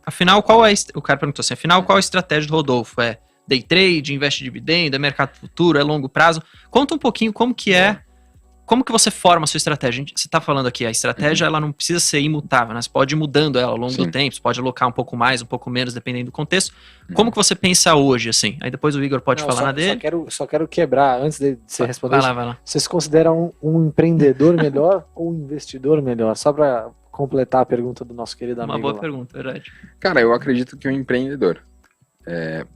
S2: afinal, o cara perguntou assim, afinal, qual a estratégia do Rodolfo? É day trade, investe dividendo, é mercado futuro, é longo prazo? Conta um pouquinho como que como que você forma a sua estratégia? Você está falando aqui, a estratégia ela não precisa ser imutável, né? Você pode ir mudando ela ao longo do tempo, você pode alocar um pouco mais, um pouco menos, dependendo do contexto. Como que você pensa hoje, assim? Aí depois o Igor pode falar na dele.
S4: Só quero quebrar, antes de você responder.
S2: Vai lá.
S4: Você se considera um empreendedor melhor ou um investidor melhor? Só para completar a pergunta do nosso querido amigo.
S2: Uma boa pergunta, verdade.
S3: Cara, eu acredito que um empreendedor.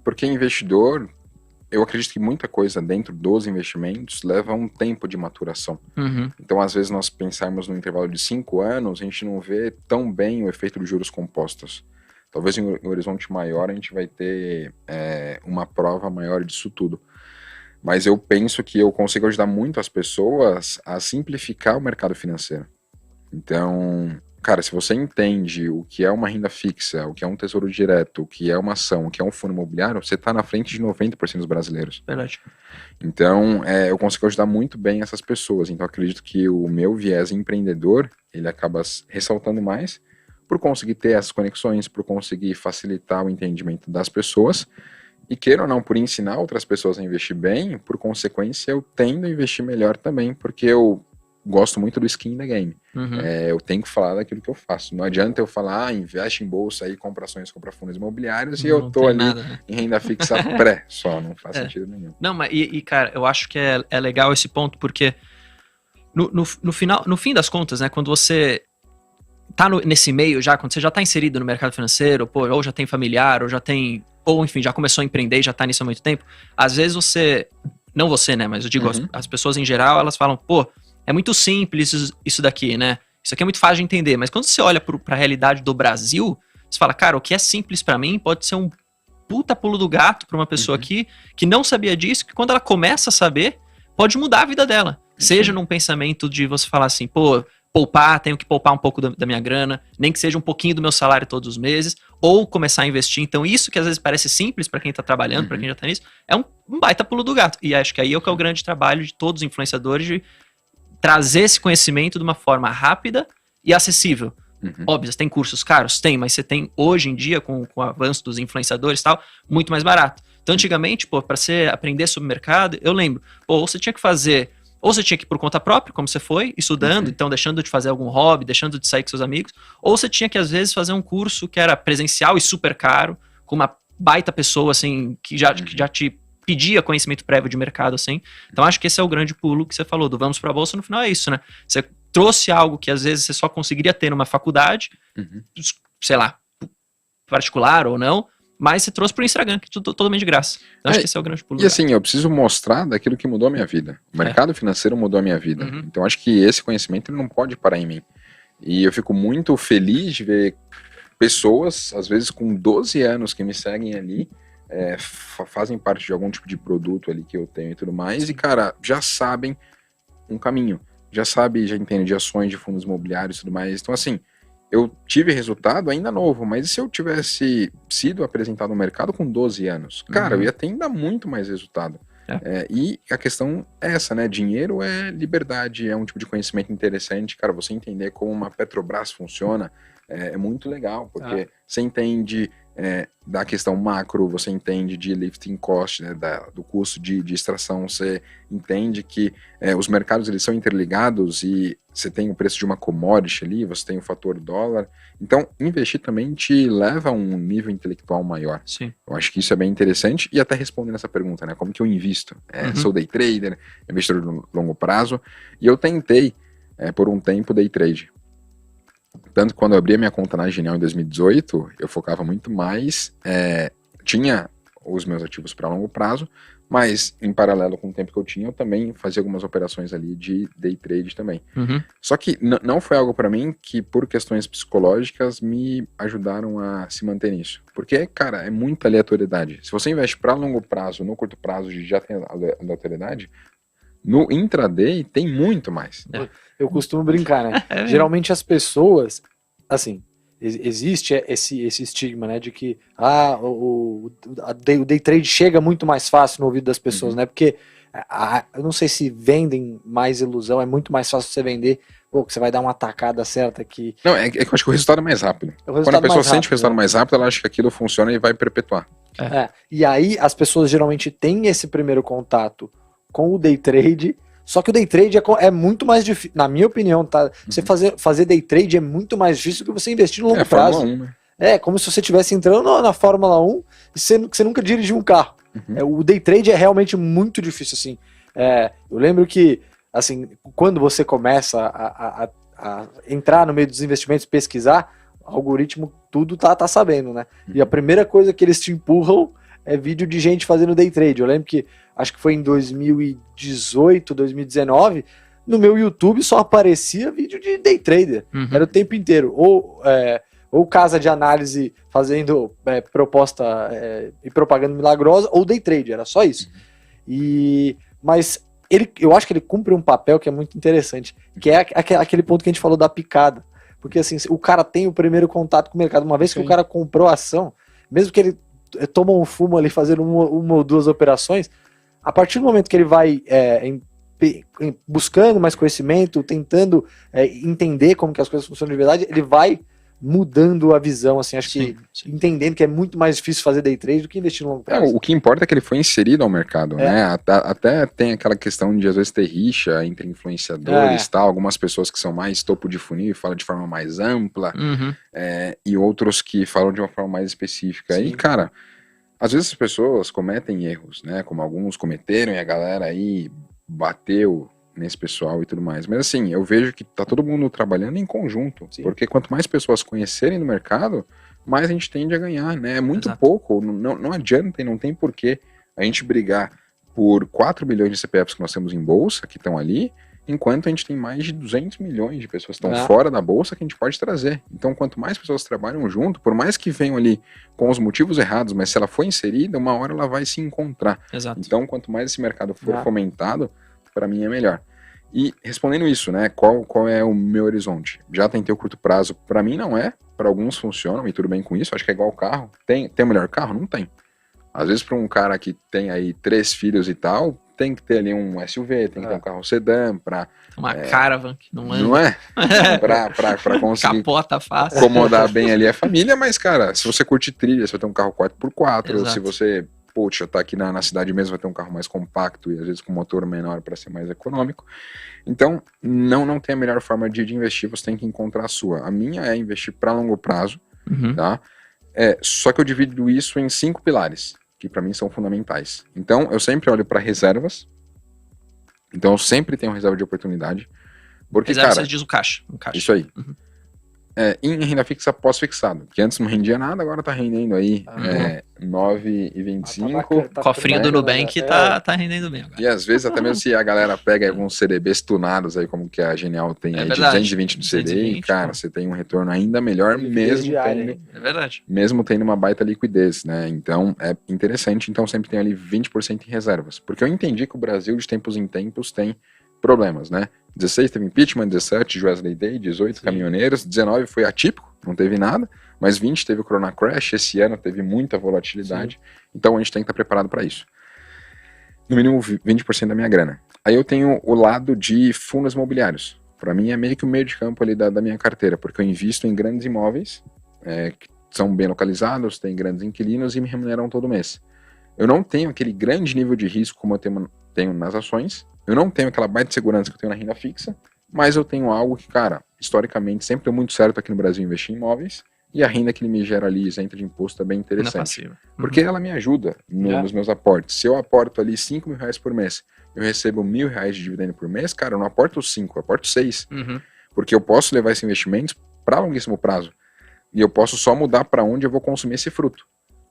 S3: Porque investidor... Eu acredito que muita coisa dentro dos investimentos leva um tempo de maturação. Então, às vezes, nós pensarmos no intervalo de 5 anos, a gente não vê tão bem o efeito dos juros compostos. Talvez em um horizonte maior a gente vai ter uma prova maior disso tudo. Mas eu penso que eu consigo ajudar muito as pessoas a simplificar o mercado financeiro. Então... Cara, se você entende o que é uma renda fixa, o que é um tesouro direto, o que é uma ação, o que é um fundo imobiliário, você está na frente de 90% dos brasileiros.
S2: Verdade.
S3: Então, eu consigo ajudar muito bem essas pessoas. Então, acredito que o meu viés empreendedor, ele acaba ressaltando mais, por conseguir ter essas conexões, por conseguir facilitar o entendimento das pessoas, e queira ou não, por ensinar outras pessoas a investir bem, por consequência eu tendo a investir melhor também, porque eu gosto muito do skin da game. Eu tenho que falar daquilo que eu faço. Não adianta eu falar, investe em bolsa aí, compra ações, compra fundos imobiliários, e eu tô ali nada, né? Em renda fixa pré, só, não faz sentido nenhum.
S2: Não, mas cara, eu acho que é legal esse ponto, porque no fim das contas, né, quando você tá nesse meio já, quando você já tá inserido no mercado financeiro, pô, ou já tem familiar, ou enfim, já começou a empreender e já tá nisso há muito tempo, às vezes não você, né, mas eu digo, as pessoas em geral, elas falam, pô, é muito simples isso daqui, né? Isso aqui é muito fácil de entender. Mas quando você olha pra realidade do Brasil, você fala, cara, o que é simples pra mim pode ser um puta pulo do gato pra uma pessoa aqui que não sabia disso, que quando ela começa a saber, pode mudar a vida dela. Seja num pensamento de você falar assim, pô, poupar, tenho que poupar um pouco da minha grana, nem que seja um pouquinho do meu salário todos os meses, ou começar a investir. Então isso que às vezes parece simples pra quem tá trabalhando, pra quem já tá nisso, é um baita pulo do gato. E acho que aí é o grande trabalho de todos os influenciadores, de trazer esse conhecimento de uma forma rápida e acessível. Óbvio, tem cursos caros? Tem, mas você tem hoje em dia, com o avanço dos influenciadores e tal, muito mais barato. Então antigamente, pô, pra você aprender sobre o mercado, eu lembro, pô, ou você tinha que ir por conta própria, como você foi, estudando, então deixando de fazer algum hobby, deixando de sair com seus amigos, ou você tinha que às vezes fazer um curso que era presencial e super caro, com uma baita pessoa, assim, que já te pedia conhecimento prévio de mercado, assim. Então acho que esse é o grande pulo que você falou, do vamos pra bolsa, no final é isso, né? Você trouxe algo que às vezes você só conseguiria ter numa faculdade, sei lá, particular ou não, mas você trouxe pro Instagram, que é tudo totalmente de graça. Então acho que esse é o grande pulo.
S3: E assim, eu preciso mostrar daquilo que mudou a minha vida. O mercado financeiro mudou a minha vida. Então acho que esse conhecimento ele não pode parar em mim. E eu fico muito feliz de ver pessoas, às vezes com 12 anos, que me seguem ali, fazem parte de algum tipo de produto ali que eu tenho e tudo mais, e cara, já sabem um caminho, já entendem de ações, de fundos imobiliários e tudo mais. Então assim, eu tive resultado ainda novo, mas se eu tivesse sido apresentado no mercado com 12 anos, cara, eu ia ter ainda muito mais resultado. E a questão é essa, né? Dinheiro é liberdade, é um tipo de conhecimento interessante. Cara, você entender como uma Petrobras funciona é muito legal, porque você entende da questão macro, você entende de lifting cost, né, do custo de extração, você entende que os mercados eles são interligados e você tem o preço de uma commodity ali, você tem o fator dólar. Então, investir também te leva a um nível intelectual maior.
S2: Sim.
S3: Eu acho que isso é bem interessante. E até respondendo essa pergunta, né? Como que eu invisto? Sou day trader, investidor de longo prazo, e eu tentei, por um tempo, day trade. Tanto que quando eu abri a minha conta na Genial em 2018, eu focava muito mais, tinha os meus ativos para longo prazo, mas em paralelo com o tempo que eu tinha, eu também fazia algumas operações ali de day trade também. Só que não foi algo para mim que, por questões psicológicas, me ajudaram a se manter nisso. Porque, cara, é muita aleatoriedade. Se você investe para longo prazo, no curto prazo já tem aleatoriedade, no intraday tem muito mais.
S4: Eu costumo brincar, né? Geralmente as pessoas, assim, existe esse estigma, né, de que o day trade chega muito mais fácil no ouvido das pessoas, né? Porque eu não sei se vendem mais ilusão, é muito mais fácil você vender, pô, que você vai dar uma tacada certa aqui.
S3: Não, é que eu acho que o resultado é mais rápido. Quando a pessoa sente o resultado mais rápido, ela acha que aquilo funciona e vai perpetuar.
S4: E aí as pessoas geralmente têm esse primeiro contato com o day trade, só que o day trade é muito mais difícil, na minha opinião, tá? Você fazer day trade é muito mais difícil do que você investir no longo prazo.
S3: Fórmula 1, né?
S4: É como se você estivesse entrando na Fórmula 1 e você nunca dirigiu um carro. O day trade é realmente muito difícil, assim. Eu lembro que, assim, quando você começa a entrar no meio dos investimentos, pesquisar, o algoritmo tudo tá sabendo, né? E a primeira coisa que eles te empurram é vídeo de gente fazendo day trade. Eu lembro que, acho que foi em 2018, 2019, no meu YouTube só aparecia vídeo de day trader. Era o tempo inteiro. Ou casa de análise fazendo proposta e propaganda milagrosa, ou day trade, era só isso. Mas eu acho que ele cumpre um papel que é muito interessante, que é aquele ponto que a gente falou da picada. Porque assim, o cara tem o primeiro contato com o mercado. Uma vez que o cara comprou a ação, mesmo que ele toma um fumo ali fazendo uma ou duas operações, a partir do momento que ele vai buscando mais conhecimento, tentando entender como que as coisas funcionam de verdade, ele vai mudando a visão, assim, acho que entendendo que é muito mais difícil fazer day trade do que investir no longo prazo.
S3: O que importa é que ele foi inserido ao mercado, né? Até tem aquela questão de às vezes ter rixa entre influenciadores, tal, algumas pessoas que são mais topo de funil e falam de forma mais ampla, e outros que falam de uma forma mais específica. Sim. E, cara, às vezes as pessoas cometem erros, né? Como alguns cometeram e a galera aí bateu nesse pessoal e tudo mais. Mas assim, eu vejo que tá todo mundo trabalhando em conjunto. Sim. Porque quanto mais pessoas conhecerem no mercado, mais a gente tende a ganhar, né? É muito pouco, não adianta e não tem porquê a gente brigar por 4 bilhões de CPFs que nós temos em bolsa, que estão ali, enquanto a gente tem mais de 200 milhões de pessoas que estão fora da bolsa que a gente pode trazer. Então, quanto mais pessoas trabalham junto, por mais que venham ali com os motivos errados, mas se ela for inserida, uma hora ela vai se encontrar.
S2: Exato.
S3: Então, quanto mais esse mercado for fomentado, para mim é melhor. E respondendo isso, né, qual é o meu horizonte? Já tentei o curto prazo, para mim não é, para alguns funcionam e tudo bem com isso, acho que é igual o carro. Tem o melhor carro? Não tem. Às vezes para um cara que tem aí 3 filhos e tal, tem que ter ali um SUV, tem que ter um carro sedã, para
S2: uma Caravan, que não é.
S3: Não é? Pra conseguir
S2: capota fácil,
S3: acomodar bem ali a família, mas cara, se você curte trilha, você vai ter um carro 4x4,
S2: Exato.
S3: Se você poxa, tá aqui na cidade mesmo, vai ter um carro mais compacto e às vezes com motor menor para ser mais econômico. Então, não tem a melhor forma de investir, você tem que encontrar a sua. A minha é investir para longo prazo, tá? Só que eu divido isso em 5 pilares, que para mim são fundamentais. Então, eu sempre olho para reservas. Então, eu sempre tenho reserva de oportunidade. Porque,
S2: reserva,
S3: cara,
S2: você diz o caixa.
S3: Isso aí. Em renda fixa pós-fixado, que antes não rendia nada, agora tá rendendo aí 9,25.
S2: Cofrinho do Nubank tá rendendo bem agora.
S3: E às vezes até mesmo se a galera pega alguns CDBs tunados aí, como que a Genial tem aí, verdade, de 220 do CDI, cara, você tem um retorno ainda melhor mesmo tendo uma baita liquidez, né? Então é interessante, então sempre tem ali 20% em reservas, porque eu entendi que o Brasil de tempos em tempos tem problemas, né? 16 teve impeachment, 17 Wesley Day, 18 caminhoneiros, 19 foi atípico, não teve nada, mas 20 teve o Corona Crash, esse ano teve muita volatilidade, então a gente tem que estar preparado para isso. No mínimo 20% da minha grana. Aí eu tenho o lado de fundos imobiliários. Para mim é meio que o meio de campo ali da minha carteira, porque eu invisto em grandes imóveis, que são bem localizados, têm grandes inquilinos e me remuneram todo mês. Eu não tenho aquele grande nível de risco como eu tenho nas ações. Eu não tenho aquela baita segurança que eu tenho na renda fixa, mas eu tenho algo que, cara, historicamente sempre deu muito certo aqui no Brasil investir em imóveis, e a renda que ele me gera ali, isenta de imposto, é bem interessante. Porque ela me ajuda nos meus aportes. Se eu aporto ali 5 mil reais por mês, eu recebo 1.000 reais de dividendo por mês, cara, eu não aporto 5, eu aporto 6. Porque eu posso levar esses investimentos para longuíssimo prazo. E eu posso só mudar para onde eu vou consumir esse fruto.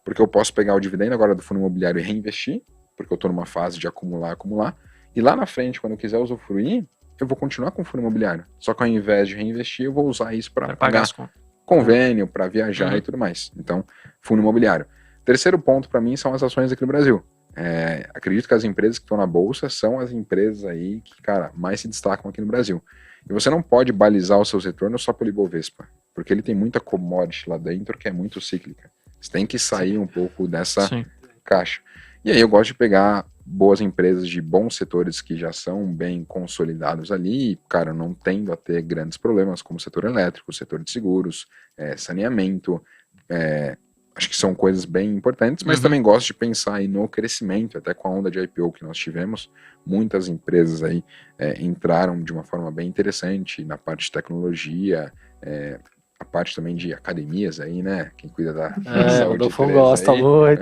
S3: Porque eu posso pegar o dividendo agora do fundo imobiliário e reinvestir, porque eu estou numa fase de acumular. E lá na frente, quando eu quiser usufruir, eu vou continuar com o fundo imobiliário. Só que ao invés de reinvestir, eu vou usar isso para pagar convênio, para viajar e tudo mais. Então, fundo imobiliário. Terceiro ponto para mim são as ações aqui no Brasil. Acredito que as empresas que estão na bolsa são as empresas aí que, cara, mais se destacam aqui no Brasil. E você não pode balizar os seus retornos só pelo Ibovespa, porque ele tem muita commodity lá dentro que é muito cíclica. Você tem que sair um pouco dessa caixa. E aí eu gosto de pegar boas empresas de bons setores que já são bem consolidados ali, e, cara, não tendo a ter grandes problemas, como o setor elétrico, o setor de seguros, saneamento, acho que são coisas bem importantes, mas também gosto de pensar aí no crescimento, até com a onda de IPO que nós tivemos, muitas empresas aí entraram de uma forma bem interessante na parte de tecnologia, a parte também de academias aí, né? Quem cuida da saúde. O
S4: Adolfo gosta muito.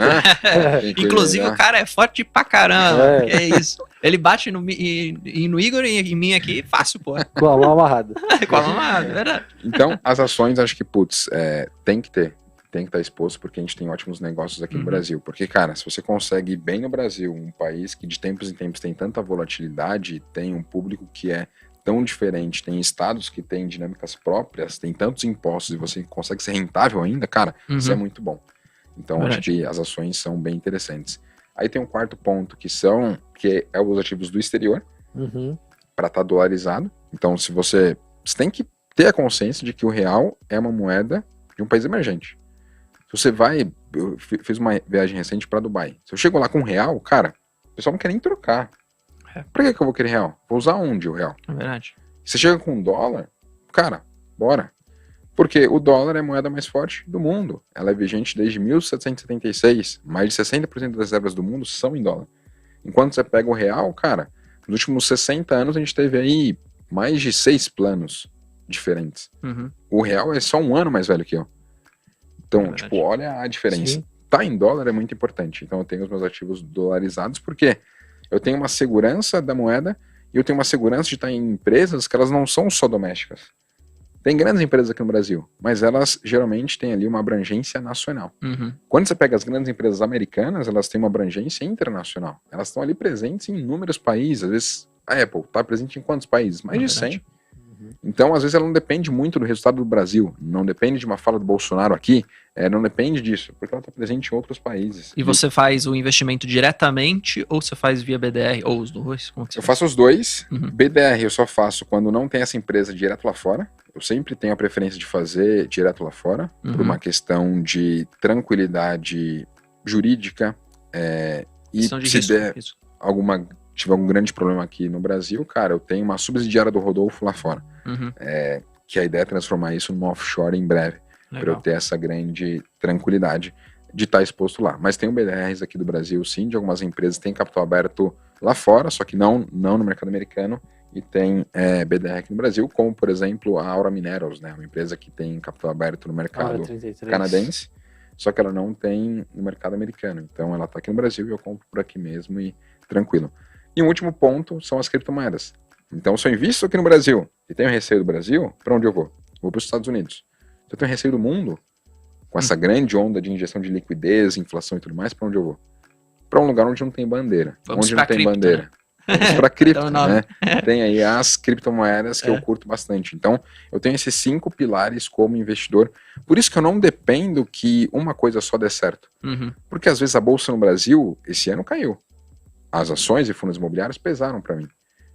S2: Inclusive o cara é forte pra caramba. É isso. Ele bate no Igor e em mim aqui, fácil, pô.
S4: Com a mão amarrada.
S2: Com a mão amarrada, verdade.
S3: Então, as ações, acho que, tem que estar exposto, porque a gente tem ótimos negócios aqui no Brasil. Porque, cara, se você consegue ir bem no Brasil, um país que de tempos em tempos tem tanta volatilidade, tem um público que é tão diferente, tem estados que têm dinâmicas próprias, tem tantos impostos e você consegue ser rentável ainda, cara, isso é muito bom. Então, acho que as ações são bem interessantes. Aí tem um quarto ponto, que é os ativos do exterior, para estar dolarizado. Então, você tem que ter a consciência de que o real é uma moeda de um país emergente. Se você eu fiz uma viagem recente para Dubai. Se eu chego lá com real, cara, o pessoal não quer nem trocar. Pra que eu vou querer real? Vou usar onde o real?
S2: É verdade.
S3: Você chega com $1, cara, bora. Porque o dólar é a moeda mais forte do mundo. Ela é vigente desde 1776. Mais de 60% das reservas do mundo são em dólar. Enquanto você pega o real, cara, nos últimos 60 anos a gente teve aí mais de 6 planos diferentes. O real é só um ano mais velho que eu. Então, tipo, olha a diferença. Sim. Tá em dólar é muito importante. Então eu tenho os meus ativos dolarizados porque eu tenho uma segurança da moeda e eu tenho uma segurança de estar em empresas que elas não são só domésticas. Tem grandes empresas aqui no Brasil, mas elas geralmente têm ali uma abrangência nacional. Quando você pega as grandes empresas americanas, elas têm uma abrangência internacional. Elas estão ali presentes em inúmeros países. Às vezes a Apple está presente em quantos países? Mais de 100. Então, às vezes, ela não depende muito do resultado do Brasil, não depende de uma fala do Bolsonaro aqui, não depende disso, porque ela está presente em outros países.
S2: E você faz o investimento diretamente ou você faz via BDR, ou os dois? Como que você
S3: faz? Faço os dois. BDR eu só faço quando não tem essa empresa direto lá fora. Eu sempre tenho a preferência de fazer direto lá fora, por uma questão de tranquilidade jurídica. E se der tiver algum grande problema aqui no Brasil, cara, eu tenho uma subsidiária do Rodolfo lá fora. Que a ideia é transformar isso numa offshore em breve, para eu ter essa grande tranquilidade de estar exposto lá. Mas tem BDRs aqui do Brasil, sim, de algumas empresas tem capital aberto lá fora, só que não no mercado americano, e tem BDR aqui no Brasil, como, por exemplo, a Aura Minerals, né, uma empresa que tem capital aberto no mercado canadense, só que ela não tem no mercado americano. Então ela está aqui no Brasil e eu compro por aqui mesmo e tranquilo. E um último ponto são as criptomoedas. Então, se eu invisto aqui no Brasil e tenho receio do Brasil, para onde eu vou? Vou para os Estados Unidos. Se eu tenho receio do mundo, com essa grande onda de injeção de liquidez, inflação e tudo mais, para onde eu vou? Para um lugar onde não tem bandeira. Onde não tem bandeira. Né? Vamos para cripto, então, né? Tem aí as criptomoedas que eu curto bastante. Então, eu tenho esses 5 pilares como investidor. Por isso que eu não dependo que uma coisa só dê certo. Porque às vezes a bolsa no Brasil, esse ano caiu. As ações e fundos imobiliários pesaram para mim.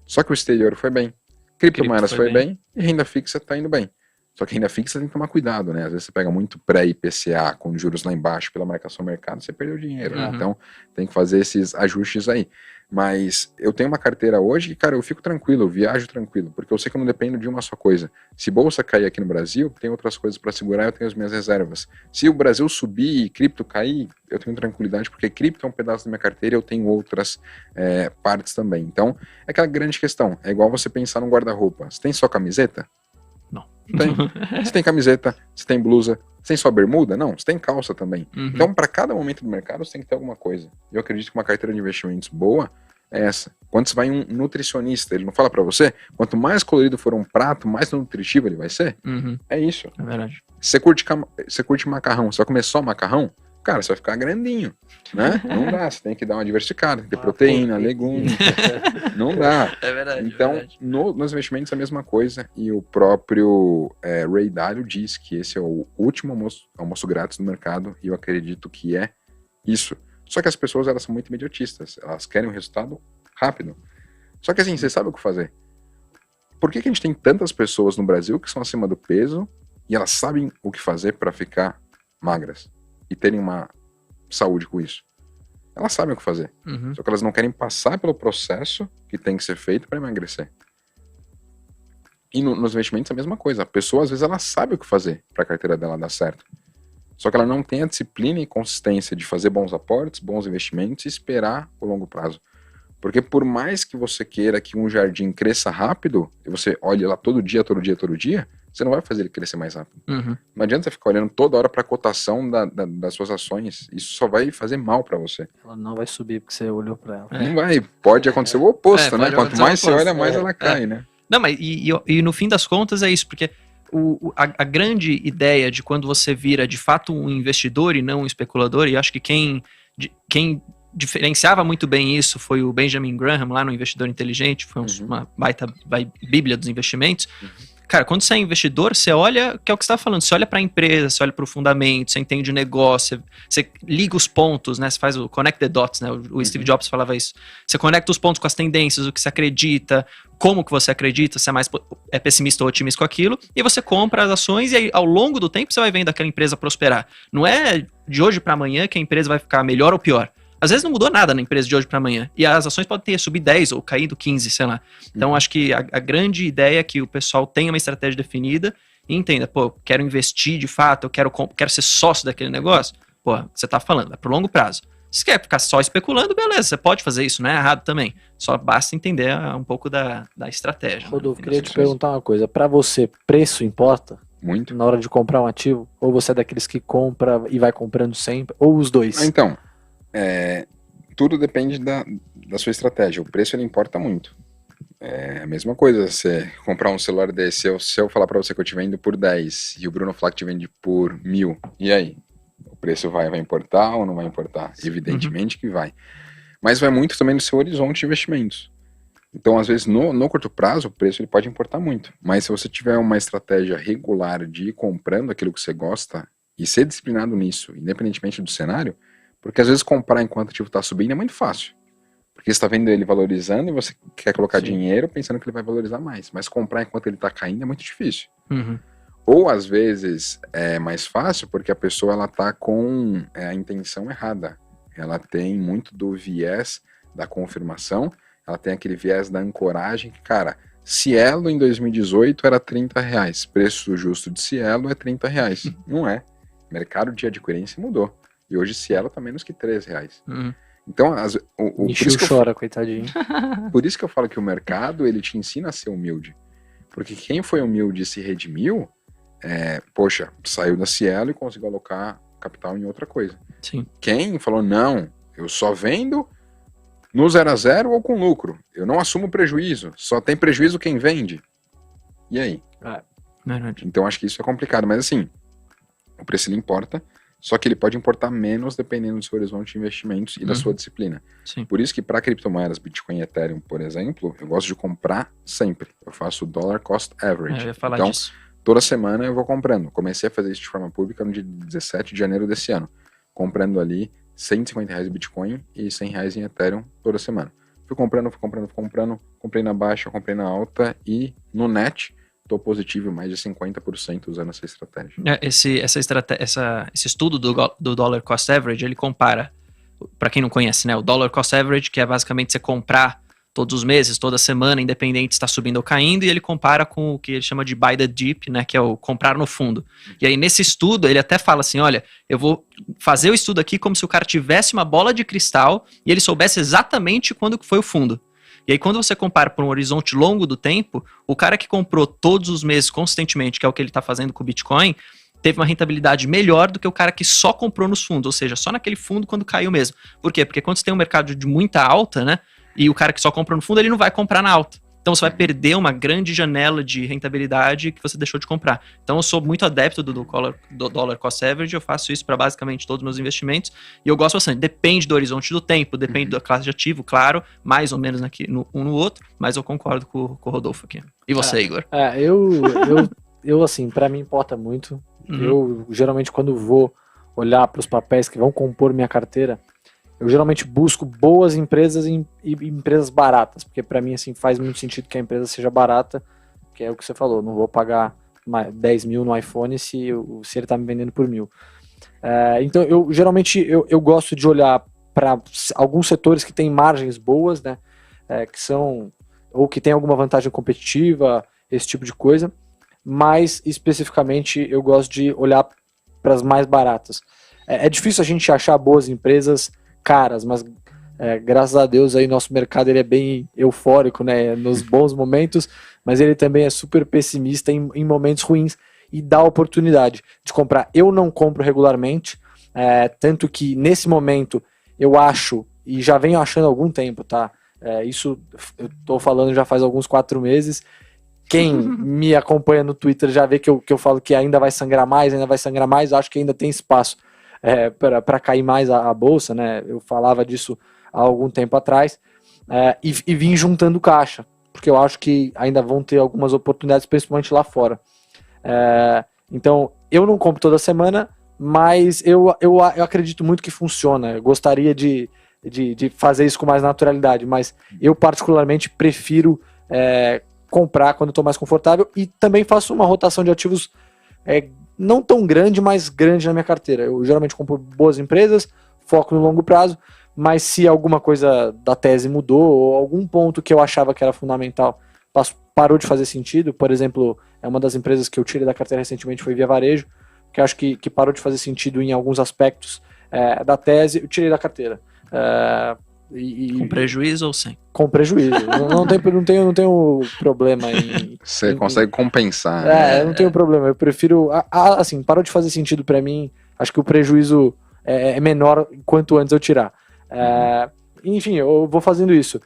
S3: Só que o exterior foi bem. Criptomoedas foi bem e renda fixa está indo bem. Só que renda fixa tem que tomar cuidado, né? Às vezes você pega muito pré-IPCA com juros lá embaixo pela marcação do mercado, você perdeu dinheiro, né? Então tem que fazer esses ajustes aí. Mas eu tenho uma carteira hoje que, cara, eu fico tranquilo, eu viajo tranquilo, porque eu sei que eu não dependo de uma só coisa. Se bolsa cair aqui no Brasil, tem outras coisas para segurar, eu tenho as minhas reservas. Se o Brasil subir e cripto cair, eu tenho tranquilidade, porque cripto é um pedaço da minha carteira e eu tenho outras partes também. Então, é aquela grande questão. É igual você pensar num guarda-roupa. Você tem só camiseta?
S2: Não.
S3: Tem. Você tem camiseta, você tem blusa, você tem só bermuda? Não, você tem calça também. Então, para cada momento do mercado, você tem que ter alguma coisa. Eu acredito que uma carteira de investimentos boa é essa. Quando você vai em um nutricionista, ele não fala para você, quanto mais colorido for um prato, mais nutritivo ele vai ser? É isso.
S2: É verdade.
S3: Você curte macarrão, você vai comer só macarrão? Cara, você vai ficar grandinho, né? Não dá, você tem que dar uma diversificada, tem que ter proteína, legumes, não dá.
S2: É verdade.
S3: Então,
S2: é verdade.
S3: Nos investimentos é a mesma coisa, e o próprio Ray Dalio diz que esse é o último almoço grátis do mercado, e eu acredito que é isso. Só que as pessoas, elas são muito imediatistas, elas querem um resultado rápido. Só que assim, você sabe o que fazer. Por que a gente tem tantas pessoas no Brasil que são acima do peso, e elas sabem o que fazer para ficar magras? E terem uma saúde com isso. Elas sabem o que fazer. Só que elas não querem passar pelo processo que tem que ser feito para emagrecer. E nos investimentos é a mesma coisa. A pessoa, às vezes, ela sabe o que fazer para a carteira dela dar certo. Só que ela não tem a disciplina e consistência de fazer bons aportes, bons investimentos e esperar o longo prazo. Porque por mais que você queira que um jardim cresça rápido, e você olhe lá todo dia, você não vai fazer ele crescer mais rápido. Não adianta você ficar olhando toda hora para a cotação das suas ações. Isso só vai fazer mal para você.
S4: Ela não vai subir porque você olhou para ela.
S3: Não vai. Pode acontecer o oposto, né? Quanto mais você olha, mais ela cai, né?
S2: Não, mas e no fim das contas é isso, porque a grande ideia de quando você vira de fato um investidor e não um especulador, e acho que quem diferenciava muito bem isso foi o Benjamin Graham lá no Investidor Inteligente, foi uma baita bíblia dos investimentos. Cara, quando você é investidor, você olha, que é o que você está falando, você olha para a empresa, você olha para o fundamento, você entende o negócio, você liga os pontos, né? Você faz o connect the dots, né? O Steve Jobs falava isso. Você conecta os pontos com as tendências, o que você acredita, como que você acredita, se é mais pessimista ou otimista com aquilo, e você compra as ações e aí, ao longo do tempo você vai vendo aquela empresa prosperar. Não é de hoje para amanhã que a empresa vai ficar melhor ou pior. Às vezes não mudou nada na empresa de hoje para amanhã. E as ações podem ter subido 10 ou caído 15, sei lá. Então, acho que a grande ideia é que o pessoal tenha uma estratégia definida e entenda, pô, quero investir de fato, eu quero ser sócio daquele negócio, pô, você tá falando, é pro longo prazo. Se quer ficar só especulando, beleza, você pode fazer isso, não é errado também. Só basta entender um pouco da estratégia.
S4: Rodolfo, queria te perguntar uma coisa. Para você, preço importa?
S3: Muito.
S4: Na hora de comprar um ativo? Ou você é daqueles que compra e vai comprando sempre? Ou os dois?
S3: Então, tudo depende da sua estratégia. O preço, ele importa muito. É a mesma coisa, você comprar um celular desse, se eu falar para você que eu te vendo por 10 e o Bruno falar que te vende por 1.000, e aí? O preço vai importar ou não vai importar? Evidentemente que vai. Mas vai muito também no seu horizonte de investimentos. Então, às vezes, no curto prazo, o preço ele pode importar muito. Mas se você tiver uma estratégia regular de ir comprando aquilo que você gosta e ser disciplinado nisso, independentemente do cenário, porque às vezes comprar enquanto o ativo está subindo é muito fácil. Porque você está vendo ele valorizando e você quer colocar dinheiro pensando que ele vai valorizar mais. Mas comprar enquanto ele está caindo é muito difícil. Ou às vezes é mais fácil porque a pessoa ela tá com a intenção errada. Ela tem muito do viés da confirmação, ela tem aquele viés da ancoragem que, cara, Cielo em 2018 era R$30, preço justo de Cielo é R$30. Não é. O mercado de adquirência mudou. E hoje Cielo tá menos que R$3. Então,
S4: Nichio chora, coitadinho.
S3: Por isso que eu falo que o mercado, ele te ensina a ser humilde. Porque quem foi humilde e se redimiu, poxa, saiu da Cielo e conseguiu alocar capital em outra coisa.
S2: Sim.
S3: Quem falou, não, eu só vendo no 0 a 0 ou com lucro. Eu não assumo prejuízo, só tem prejuízo quem vende. E aí? Então acho que isso é complicado, mas assim, o preço ele importa, só que ele pode importar menos dependendo do seu horizonte de investimentos e da sua disciplina.
S2: Sim.
S3: Por isso que para criptomoedas, Bitcoin e Ethereum, por exemplo, eu gosto de comprar sempre. Eu faço dollar cost average.
S2: Eu ia falar
S3: então,
S2: disso.
S3: Toda semana eu vou comprando. Comecei a fazer isso de forma pública no dia 17 de janeiro desse ano. Comprando ali R$150 em Bitcoin e R$100 em Ethereum toda semana. Fui comprando. Comprei na baixa, comprei na alta e no net estou positivo mais de 50% usando essa estratégia.
S2: Esse estudo do Dollar Cost Average, ele compara, para quem não conhece, né, o Dollar Cost Average, que é basicamente você comprar todos os meses, toda semana, independente se está subindo ou caindo, e ele compara com o que ele chama de buy the dip, né, que é o comprar no fundo. E aí nesse estudo ele até fala assim, olha, eu vou fazer o estudo aqui como se o cara tivesse uma bola de cristal e ele soubesse exatamente quando que foi o fundo. E aí quando você compara por um horizonte longo do tempo, o cara que comprou todos os meses consistentemente, que é o que ele está fazendo com o Bitcoin, teve uma rentabilidade melhor do que o cara que só comprou nos fundos, ou seja, só naquele fundo quando caiu mesmo. Por quê? Porque quando você tem um mercado de muita alta, né, e o cara que só compra no fundo, ele não vai comprar na alta. Então você vai perder uma grande janela de rentabilidade que você deixou de comprar. Então eu sou muito adepto do Dollar Cost Average, eu faço isso para basicamente todos os meus investimentos, e eu gosto bastante. Depende do horizonte do tempo, depende da classe de ativo, claro, mais ou menos aqui um no outro, mas eu concordo com o Rodolfo aqui. E você, Igor?
S4: Eu assim, para mim importa muito. Eu geralmente quando vou olhar para os papéis que vão compor minha carteira, eu geralmente busco boas empresas e empresas baratas, porque para mim assim faz muito sentido que a empresa seja barata, que é o que você falou, não vou pagar 10 mil no iPhone se ele está me vendendo por 1.000. Então eu geralmente eu gosto de olhar para alguns setores que têm margens boas, né, que são, ou que tem alguma vantagem competitiva, esse tipo de coisa, mas especificamente eu gosto de olhar para as mais baratas. É difícil a gente achar boas empresas caras, mas graças a Deus aí nosso mercado ele é bem eufórico, né, nos bons momentos, mas ele também é super pessimista em momentos ruins e dá oportunidade de comprar. Eu não compro regularmente, tanto que nesse momento eu acho, e já venho achando há algum tempo, tá? Isso eu tô falando já faz alguns 4 meses. Quem me acompanha no Twitter já vê que eu falo que ainda vai sangrar mais, acho que ainda tem espaço para cair mais a bolsa, né? Eu falava disso há algum tempo atrás, e vim juntando caixa, porque eu acho que ainda vão ter algumas oportunidades, principalmente lá fora. Então, eu não compro toda semana, mas eu acredito muito que funciona. Eu gostaria de fazer isso com mais naturalidade, mas eu particularmente prefiro comprar quando estou mais confortável, e também faço uma rotação de ativos não tão grande, mas grande na minha carteira. Eu geralmente compro boas empresas, foco no longo prazo, mas se alguma coisa da tese mudou, ou algum ponto que eu achava que era fundamental, parou de fazer sentido. Por exemplo, uma das empresas que eu tirei da carteira recentemente foi Via Varejo, que eu acho que parou de fazer sentido em alguns aspectos da tese, eu tirei da carteira.
S2: Com prejuízo ou sem?
S4: Com prejuízo. não tenho problema em...
S3: Você consegue compensar.
S4: Eu não tenho problema. Eu prefiro... assim, parou de fazer sentido para mim. Acho que o prejuízo é menor quanto antes eu tirar. Enfim, eu vou fazendo isso.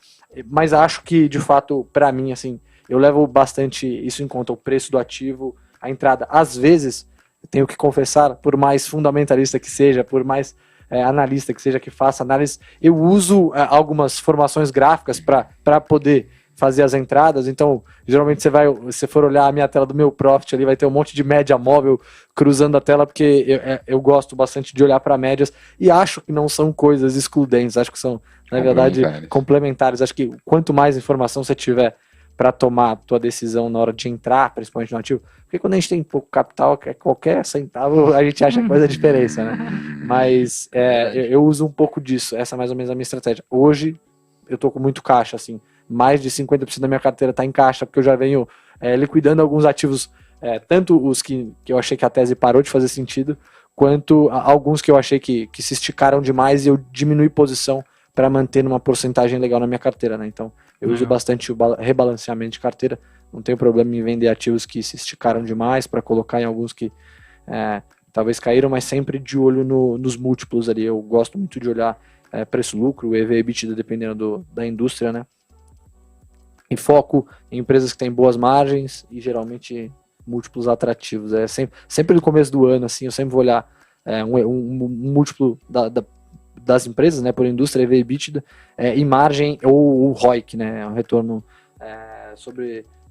S4: Mas acho que, de fato, para mim, assim, eu levo bastante isso em conta. O preço do ativo, a entrada. Às vezes, eu tenho que confessar, por mais fundamentalista que seja, por mais... analista que seja que faça análise, eu uso algumas formações gráficas para poder fazer as entradas. Então, geralmente você for olhar a minha tela do meu Profit ali, vai ter um monte de média móvel cruzando a tela, porque eu gosto bastante de olhar para médias e acho que não são coisas excludentes, acho que são, na verdade, complementares. Acho que quanto mais informação você tiver para tomar a tua decisão na hora de entrar, principalmente no ativo, porque quando a gente tem pouco capital, qualquer centavo, a gente acha que faz a diferença, né? Mas eu uso um pouco disso, essa é mais ou menos a minha estratégia. Hoje, eu tô com muito caixa, assim, mais de 50% da minha carteira tá em caixa, porque eu já venho liquidando alguns ativos, tanto os que eu achei que a tese parou de fazer sentido, quanto alguns que eu achei que se esticaram demais e eu diminui posição para manter numa porcentagem legal na minha carteira, né? Então, eu uso bastante o rebalanceamento de carteira, não tenho problema em vender ativos que se esticaram demais para colocar em alguns que talvez caíram, mas sempre de olho nos múltiplos ali. Eu gosto muito de olhar preço-lucro, EV/EBITDA, dependendo da indústria, né? E foco em empresas que têm boas margens e geralmente múltiplos atrativos. Sempre no começo do ano, assim, eu sempre vou olhar um múltiplo das empresas, né, por indústria, EV/EBITDA, e margem ou o ROIC, né, um retorno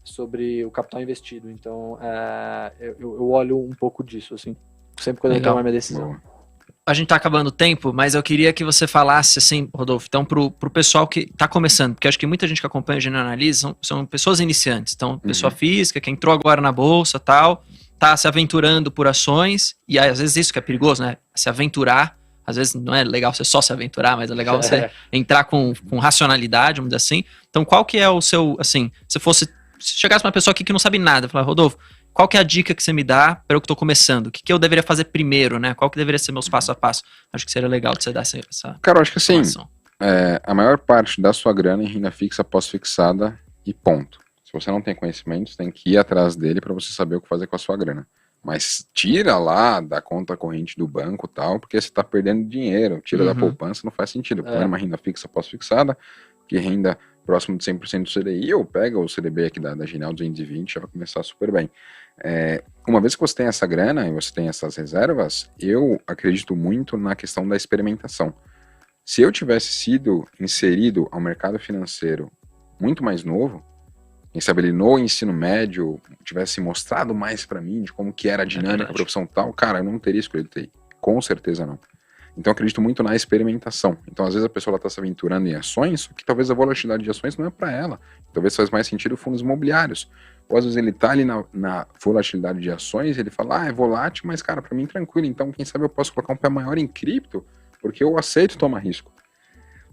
S4: sobre o capital investido. Então, eu olho um pouco disso, assim, sempre quando eu tomar minha decisão.
S3: Boa.
S2: A gente tá acabando o tempo, mas eu queria que você falasse, assim, Rodolfo, então, pro pessoal que tá começando, porque acho que muita gente que acompanha o Genial Analyse são pessoas iniciantes, então, pessoa física, que entrou agora na bolsa, tal, tá se aventurando por ações, e às vezes isso que é perigoso, né, se aventurar. Às vezes não é legal você só se aventurar, mas é legal você entrar com racionalidade, vamos dizer assim. Então, qual que é o seu, assim, se chegasse uma pessoa aqui que não sabe nada, falar, Rodolfo, qual que é a dica que você me dá para eu que estou começando? O que eu deveria fazer primeiro, né? Qual que deveria ser meus passo a passo? Acho que seria legal de você dar essa
S3: Cara, eu acho que assim, a maior parte da sua grana em renda fixa pós-fixada e ponto. Se você não tem conhecimento, você tem que ir atrás dele para você saber o que fazer com a sua grana. Mas tira lá da conta corrente do banco e tal, porque você está perdendo dinheiro. Tira da poupança, não faz sentido. Põe uma renda fixa pós-fixada, que renda próximo de 100% do CDI, ou pega o CDB aqui da Genial 220, já vai começar super bem. Uma vez que você tem essa grana e você tem essas reservas, eu acredito muito na questão da experimentação. Se eu tivesse sido inserido ao mercado financeiro muito mais novo, quem sabe ele no ensino médio tivesse mostrado mais para mim de como que era a dinâmica, a profissão tal, cara, eu não teria escolhido TI. Com certeza não. Então eu acredito muito na experimentação. Então às vezes a pessoa está se aventurando em ações, só que talvez a volatilidade de ações não é para ela. Talvez faz mais sentido fundos imobiliários. Ou às vezes ele está ali na volatilidade de ações e ele fala, é volátil, mas cara, para mim tranquilo. Então quem sabe eu posso colocar um pé maior em cripto, porque eu aceito tomar risco.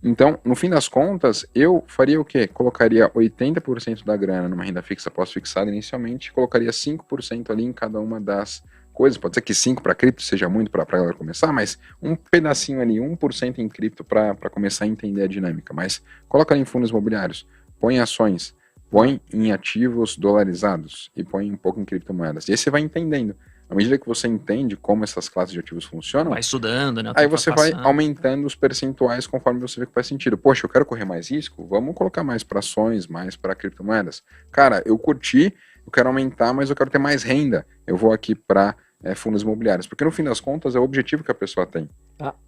S3: Então, no fim das contas, eu faria o quê? Colocaria 80% da grana numa renda fixa pós-fixada inicialmente, colocaria 5% ali em cada uma das coisas. Pode ser que 5% para cripto seja muito para a galera começar, mas um pedacinho ali, 1% em cripto para começar a entender a dinâmica. Mas coloca ali em fundos imobiliários, põe em ações, põe em ativos dolarizados e põe um pouco em criptomoedas. E aí você vai entendendo. À medida que você entende como essas classes de ativos funcionam,
S2: vai estudando, né?
S3: Aí você vai aumentando os percentuais conforme você vê que faz sentido. Poxa, eu quero correr mais risco? Vamos colocar mais para ações, mais para criptomoedas. Cara, eu curti, eu quero aumentar, mas eu quero ter mais renda. Eu vou aqui para fundos imobiliários. Porque no fim das contas é o objetivo que a pessoa tem.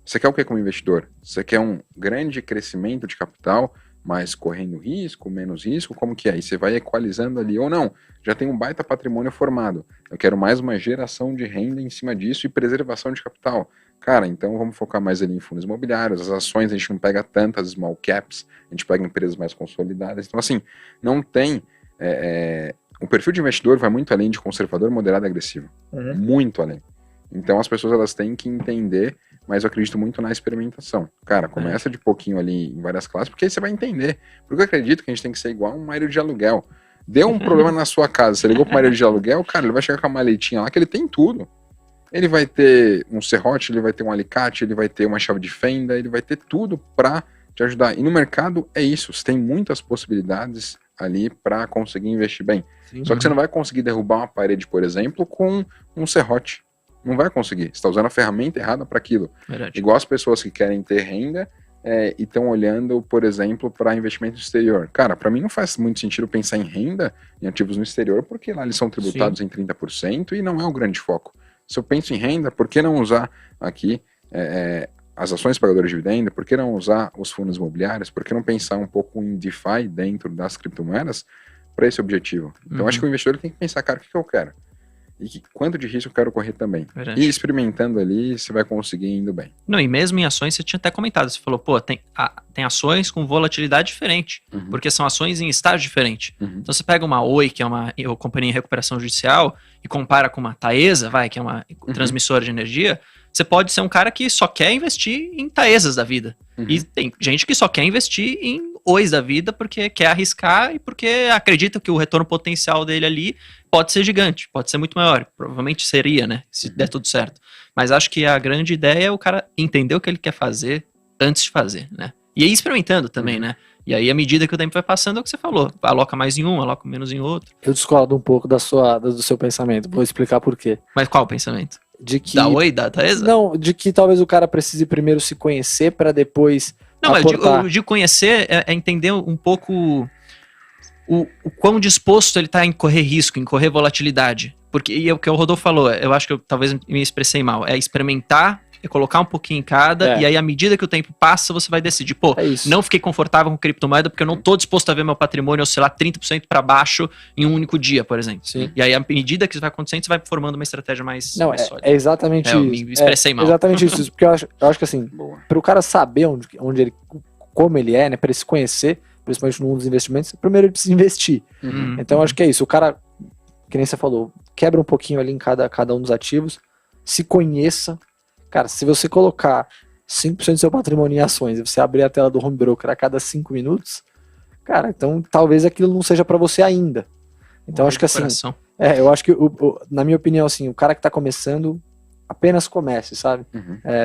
S3: Você quer o que como investidor? Você quer um grande crescimento de capital, mas correndo risco, menos risco, como que é? E você vai equalizando ali, ou não, já tem um baita patrimônio formado, eu quero mais uma geração de renda em cima disso e preservação de capital. Cara, então vamos focar mais ali em fundos imobiliários, as ações a gente não pega tantas small caps, a gente pega empresas mais consolidadas, então assim, não tem... o perfil de investidor vai muito além de conservador, moderado e agressivo, muito além. Então as pessoas elas têm que entender, mas eu acredito muito na experimentação. Cara, começa de pouquinho ali em várias classes, porque aí você vai entender. Porque eu acredito que a gente tem que ser igual um marido de aluguel. Deu um problema na sua casa, você ligou pro marido de aluguel, cara, ele vai chegar com a maletinha lá que ele tem tudo. Ele vai ter um serrote, ele vai ter um alicate, ele vai ter uma chave de fenda, ele vai ter tudo pra te ajudar. E no mercado é isso, você tem muitas possibilidades ali pra conseguir investir bem.
S4: Sim.
S3: Só que você não vai conseguir derrubar uma parede, por exemplo, com um serrote. Não vai conseguir. Você está usando a ferramenta errada para aquilo.
S2: Verdade.
S3: Igual as pessoas que querem ter renda e estão olhando, por exemplo, para investimento no exterior. Cara, para mim não faz muito sentido pensar em renda, em ativos no exterior, porque lá eles são tributados em 30% e não é o grande foco. Se eu penso em renda, por que não usar aqui as ações pagadoras de dividendo? Por que não usar os fundos imobiliários? Por que não pensar um pouco em DeFi dentro das criptomoedas para esse objetivo? Então, acho que o investidor tem que pensar, cara, o que eu quero? E quanto de risco eu quero correr também.
S2: Verdade.
S3: E experimentando ali, você vai conseguir indo bem.
S2: Não, e mesmo em ações, você tinha até comentado, você falou, pô, tem ações com volatilidade diferente, porque são ações em estágio diferente. Então você pega uma Oi, que é uma companhia em recuperação judicial, e compara com uma Taesa, que é uma transmissora de energia, você pode ser um cara que só quer investir em Taesas da vida. E tem gente que só quer investir em Ois da vida porque quer arriscar e porque acredita que o retorno potencial dele ali pode ser gigante, pode ser muito maior. Provavelmente seria, né? Se der tudo certo. Mas acho que a grande ideia é o cara entender o que ele quer fazer antes de fazer, né? E aí experimentando também, né? E aí, à medida que o tempo vai passando, é o que você falou. Aloca mais em um, aloca menos em outro.
S4: Eu discordo um pouco do seu pensamento. Vou explicar por quê.
S2: Mas qual o pensamento?
S4: De que...
S2: Da Oi, da Taesa?
S4: Não, de que talvez o cara precise primeiro se conhecer para depois
S2: Não,
S4: aportar.
S2: mas de conhecer é entender um pouco o quão disposto ele está em correr risco, em correr volatilidade. Porque, e é o que o Rodolfo falou, eu acho que eu talvez me expressei mal, é experimentar, é colocar um pouquinho em cada, e aí à medida que o tempo passa, você vai decidir, pô, não fiquei confortável com criptomoeda porque eu não tô disposto a ver meu patrimônio oscilar 30% para baixo em um único dia, por exemplo.
S4: Sim.
S2: E aí, à medida que isso vai acontecendo, você vai formando uma estratégia mais sólida.
S4: É exatamente isso.
S2: Eu me expressei mal.
S4: Exatamente isso, porque eu acho que assim, para o cara saber onde ele, como ele é, né, para ele se conhecer, principalmente no mundo dos investimentos, primeiro ele precisa investir. Então, acho que é isso. O cara, que nem você falou, quebra um pouquinho ali em cada um dos ativos, se conheça. Cara, se você colocar 5% do seu patrimônio em ações e você abrir a tela do home broker a cada 5 minutos, cara, então talvez aquilo não seja para você ainda. Então, acho que assim, eu acho que, na minha opinião, assim, o cara que tá começando, apenas comece, sabe?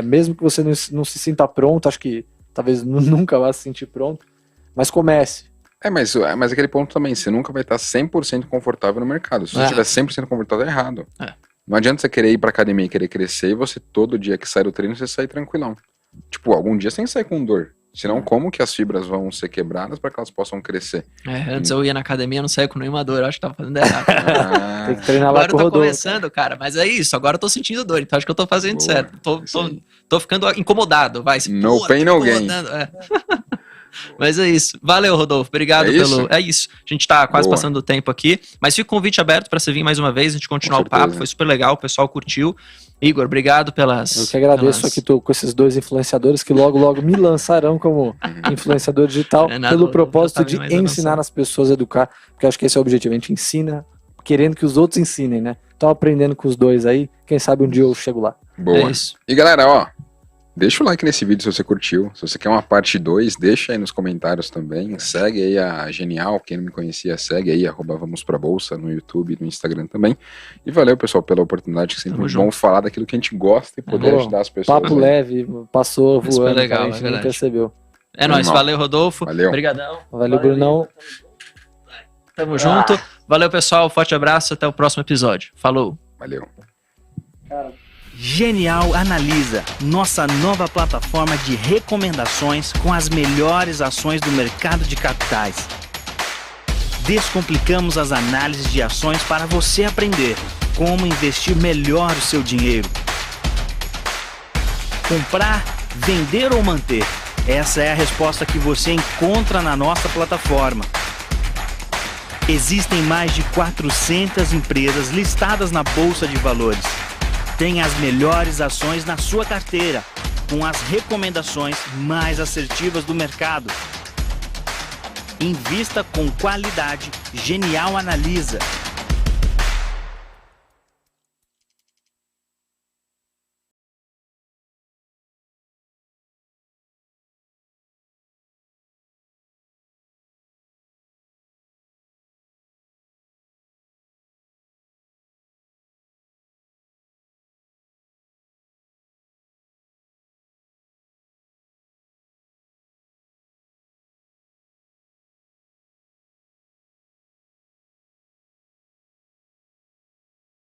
S4: Mesmo que você não se sinta pronto, acho que talvez nunca vá se sentir pronto, mas comece.
S3: Mas aquele ponto também, você nunca vai estar 100% confortável no mercado. Se você estiver 100% confortável, é errado. Não adianta você querer ir pra academia e querer crescer e você todo dia que sai do treino, você sai tranquilão. Tipo, algum dia você tem que sair com dor. Senão, como que as fibras vão ser quebradas para que elas possam crescer?
S2: Antes eu ia na academia, não saía com nenhuma dor, eu acho que tava fazendo errado.
S4: Tem que treinar
S2: agora
S4: lá com o
S2: eu tô
S4: Rodolfo,
S2: começando, cara, mas é isso, agora eu tô sentindo dor, então acho que eu tô fazendo certo. Tô ficando incomodado, vai.
S3: No pain, no gain.
S2: Mas é isso. Valeu, Rodolfo. Obrigado pelo... É isso. A gente tá quase passando do tempo aqui, mas fica o convite aberto para você vir mais uma vez, a gente continuar o papo, foi super legal, o pessoal curtiu. Igor, obrigado pelas...
S4: Eu que agradeço aqui, tô com esses dois influenciadores que logo me lançarão como influenciador digital, pelo propósito de ensinar as pessoas a educar, porque eu acho que esse é o objetivo, a gente ensina querendo que os outros ensinem, né? Então aprendendo com os dois aí, quem sabe um dia eu chego lá.
S3: Boa.
S2: É isso.
S3: E galera, deixa o like nesse vídeo se você curtiu. Se você quer uma parte 2, deixa aí nos comentários também. Segue aí a Genial, quem não me conhecia, segue aí, @vamosprabolsa no YouTube, no Instagram também. E valeu, pessoal, pela oportunidade, que sempre é bom falar daquilo que a gente gosta e poder ajudar as pessoas.
S4: Papo leve, passou voando,
S2: legal,
S4: a gente nem percebeu.
S2: É nóis, valeu, Rodolfo.
S3: Valeu.
S2: Obrigadão.
S4: Valeu, Brunão.
S2: Tamo junto. Valeu, pessoal, forte abraço, até o próximo episódio. Falou.
S3: Valeu.
S1: Genial Analisa, nossa nova plataforma de recomendações com as melhores ações do mercado de capitais. Descomplicamos as análises de ações para você aprender como investir melhor o seu dinheiro. Comprar, vender ou manter? Essa é a resposta que você encontra na nossa plataforma. Existem mais de 400 empresas listadas na Bolsa de Valores. Tem as melhores ações na sua carteira, com as recomendações mais assertivas do mercado. Invista com qualidade. Genial Analisa.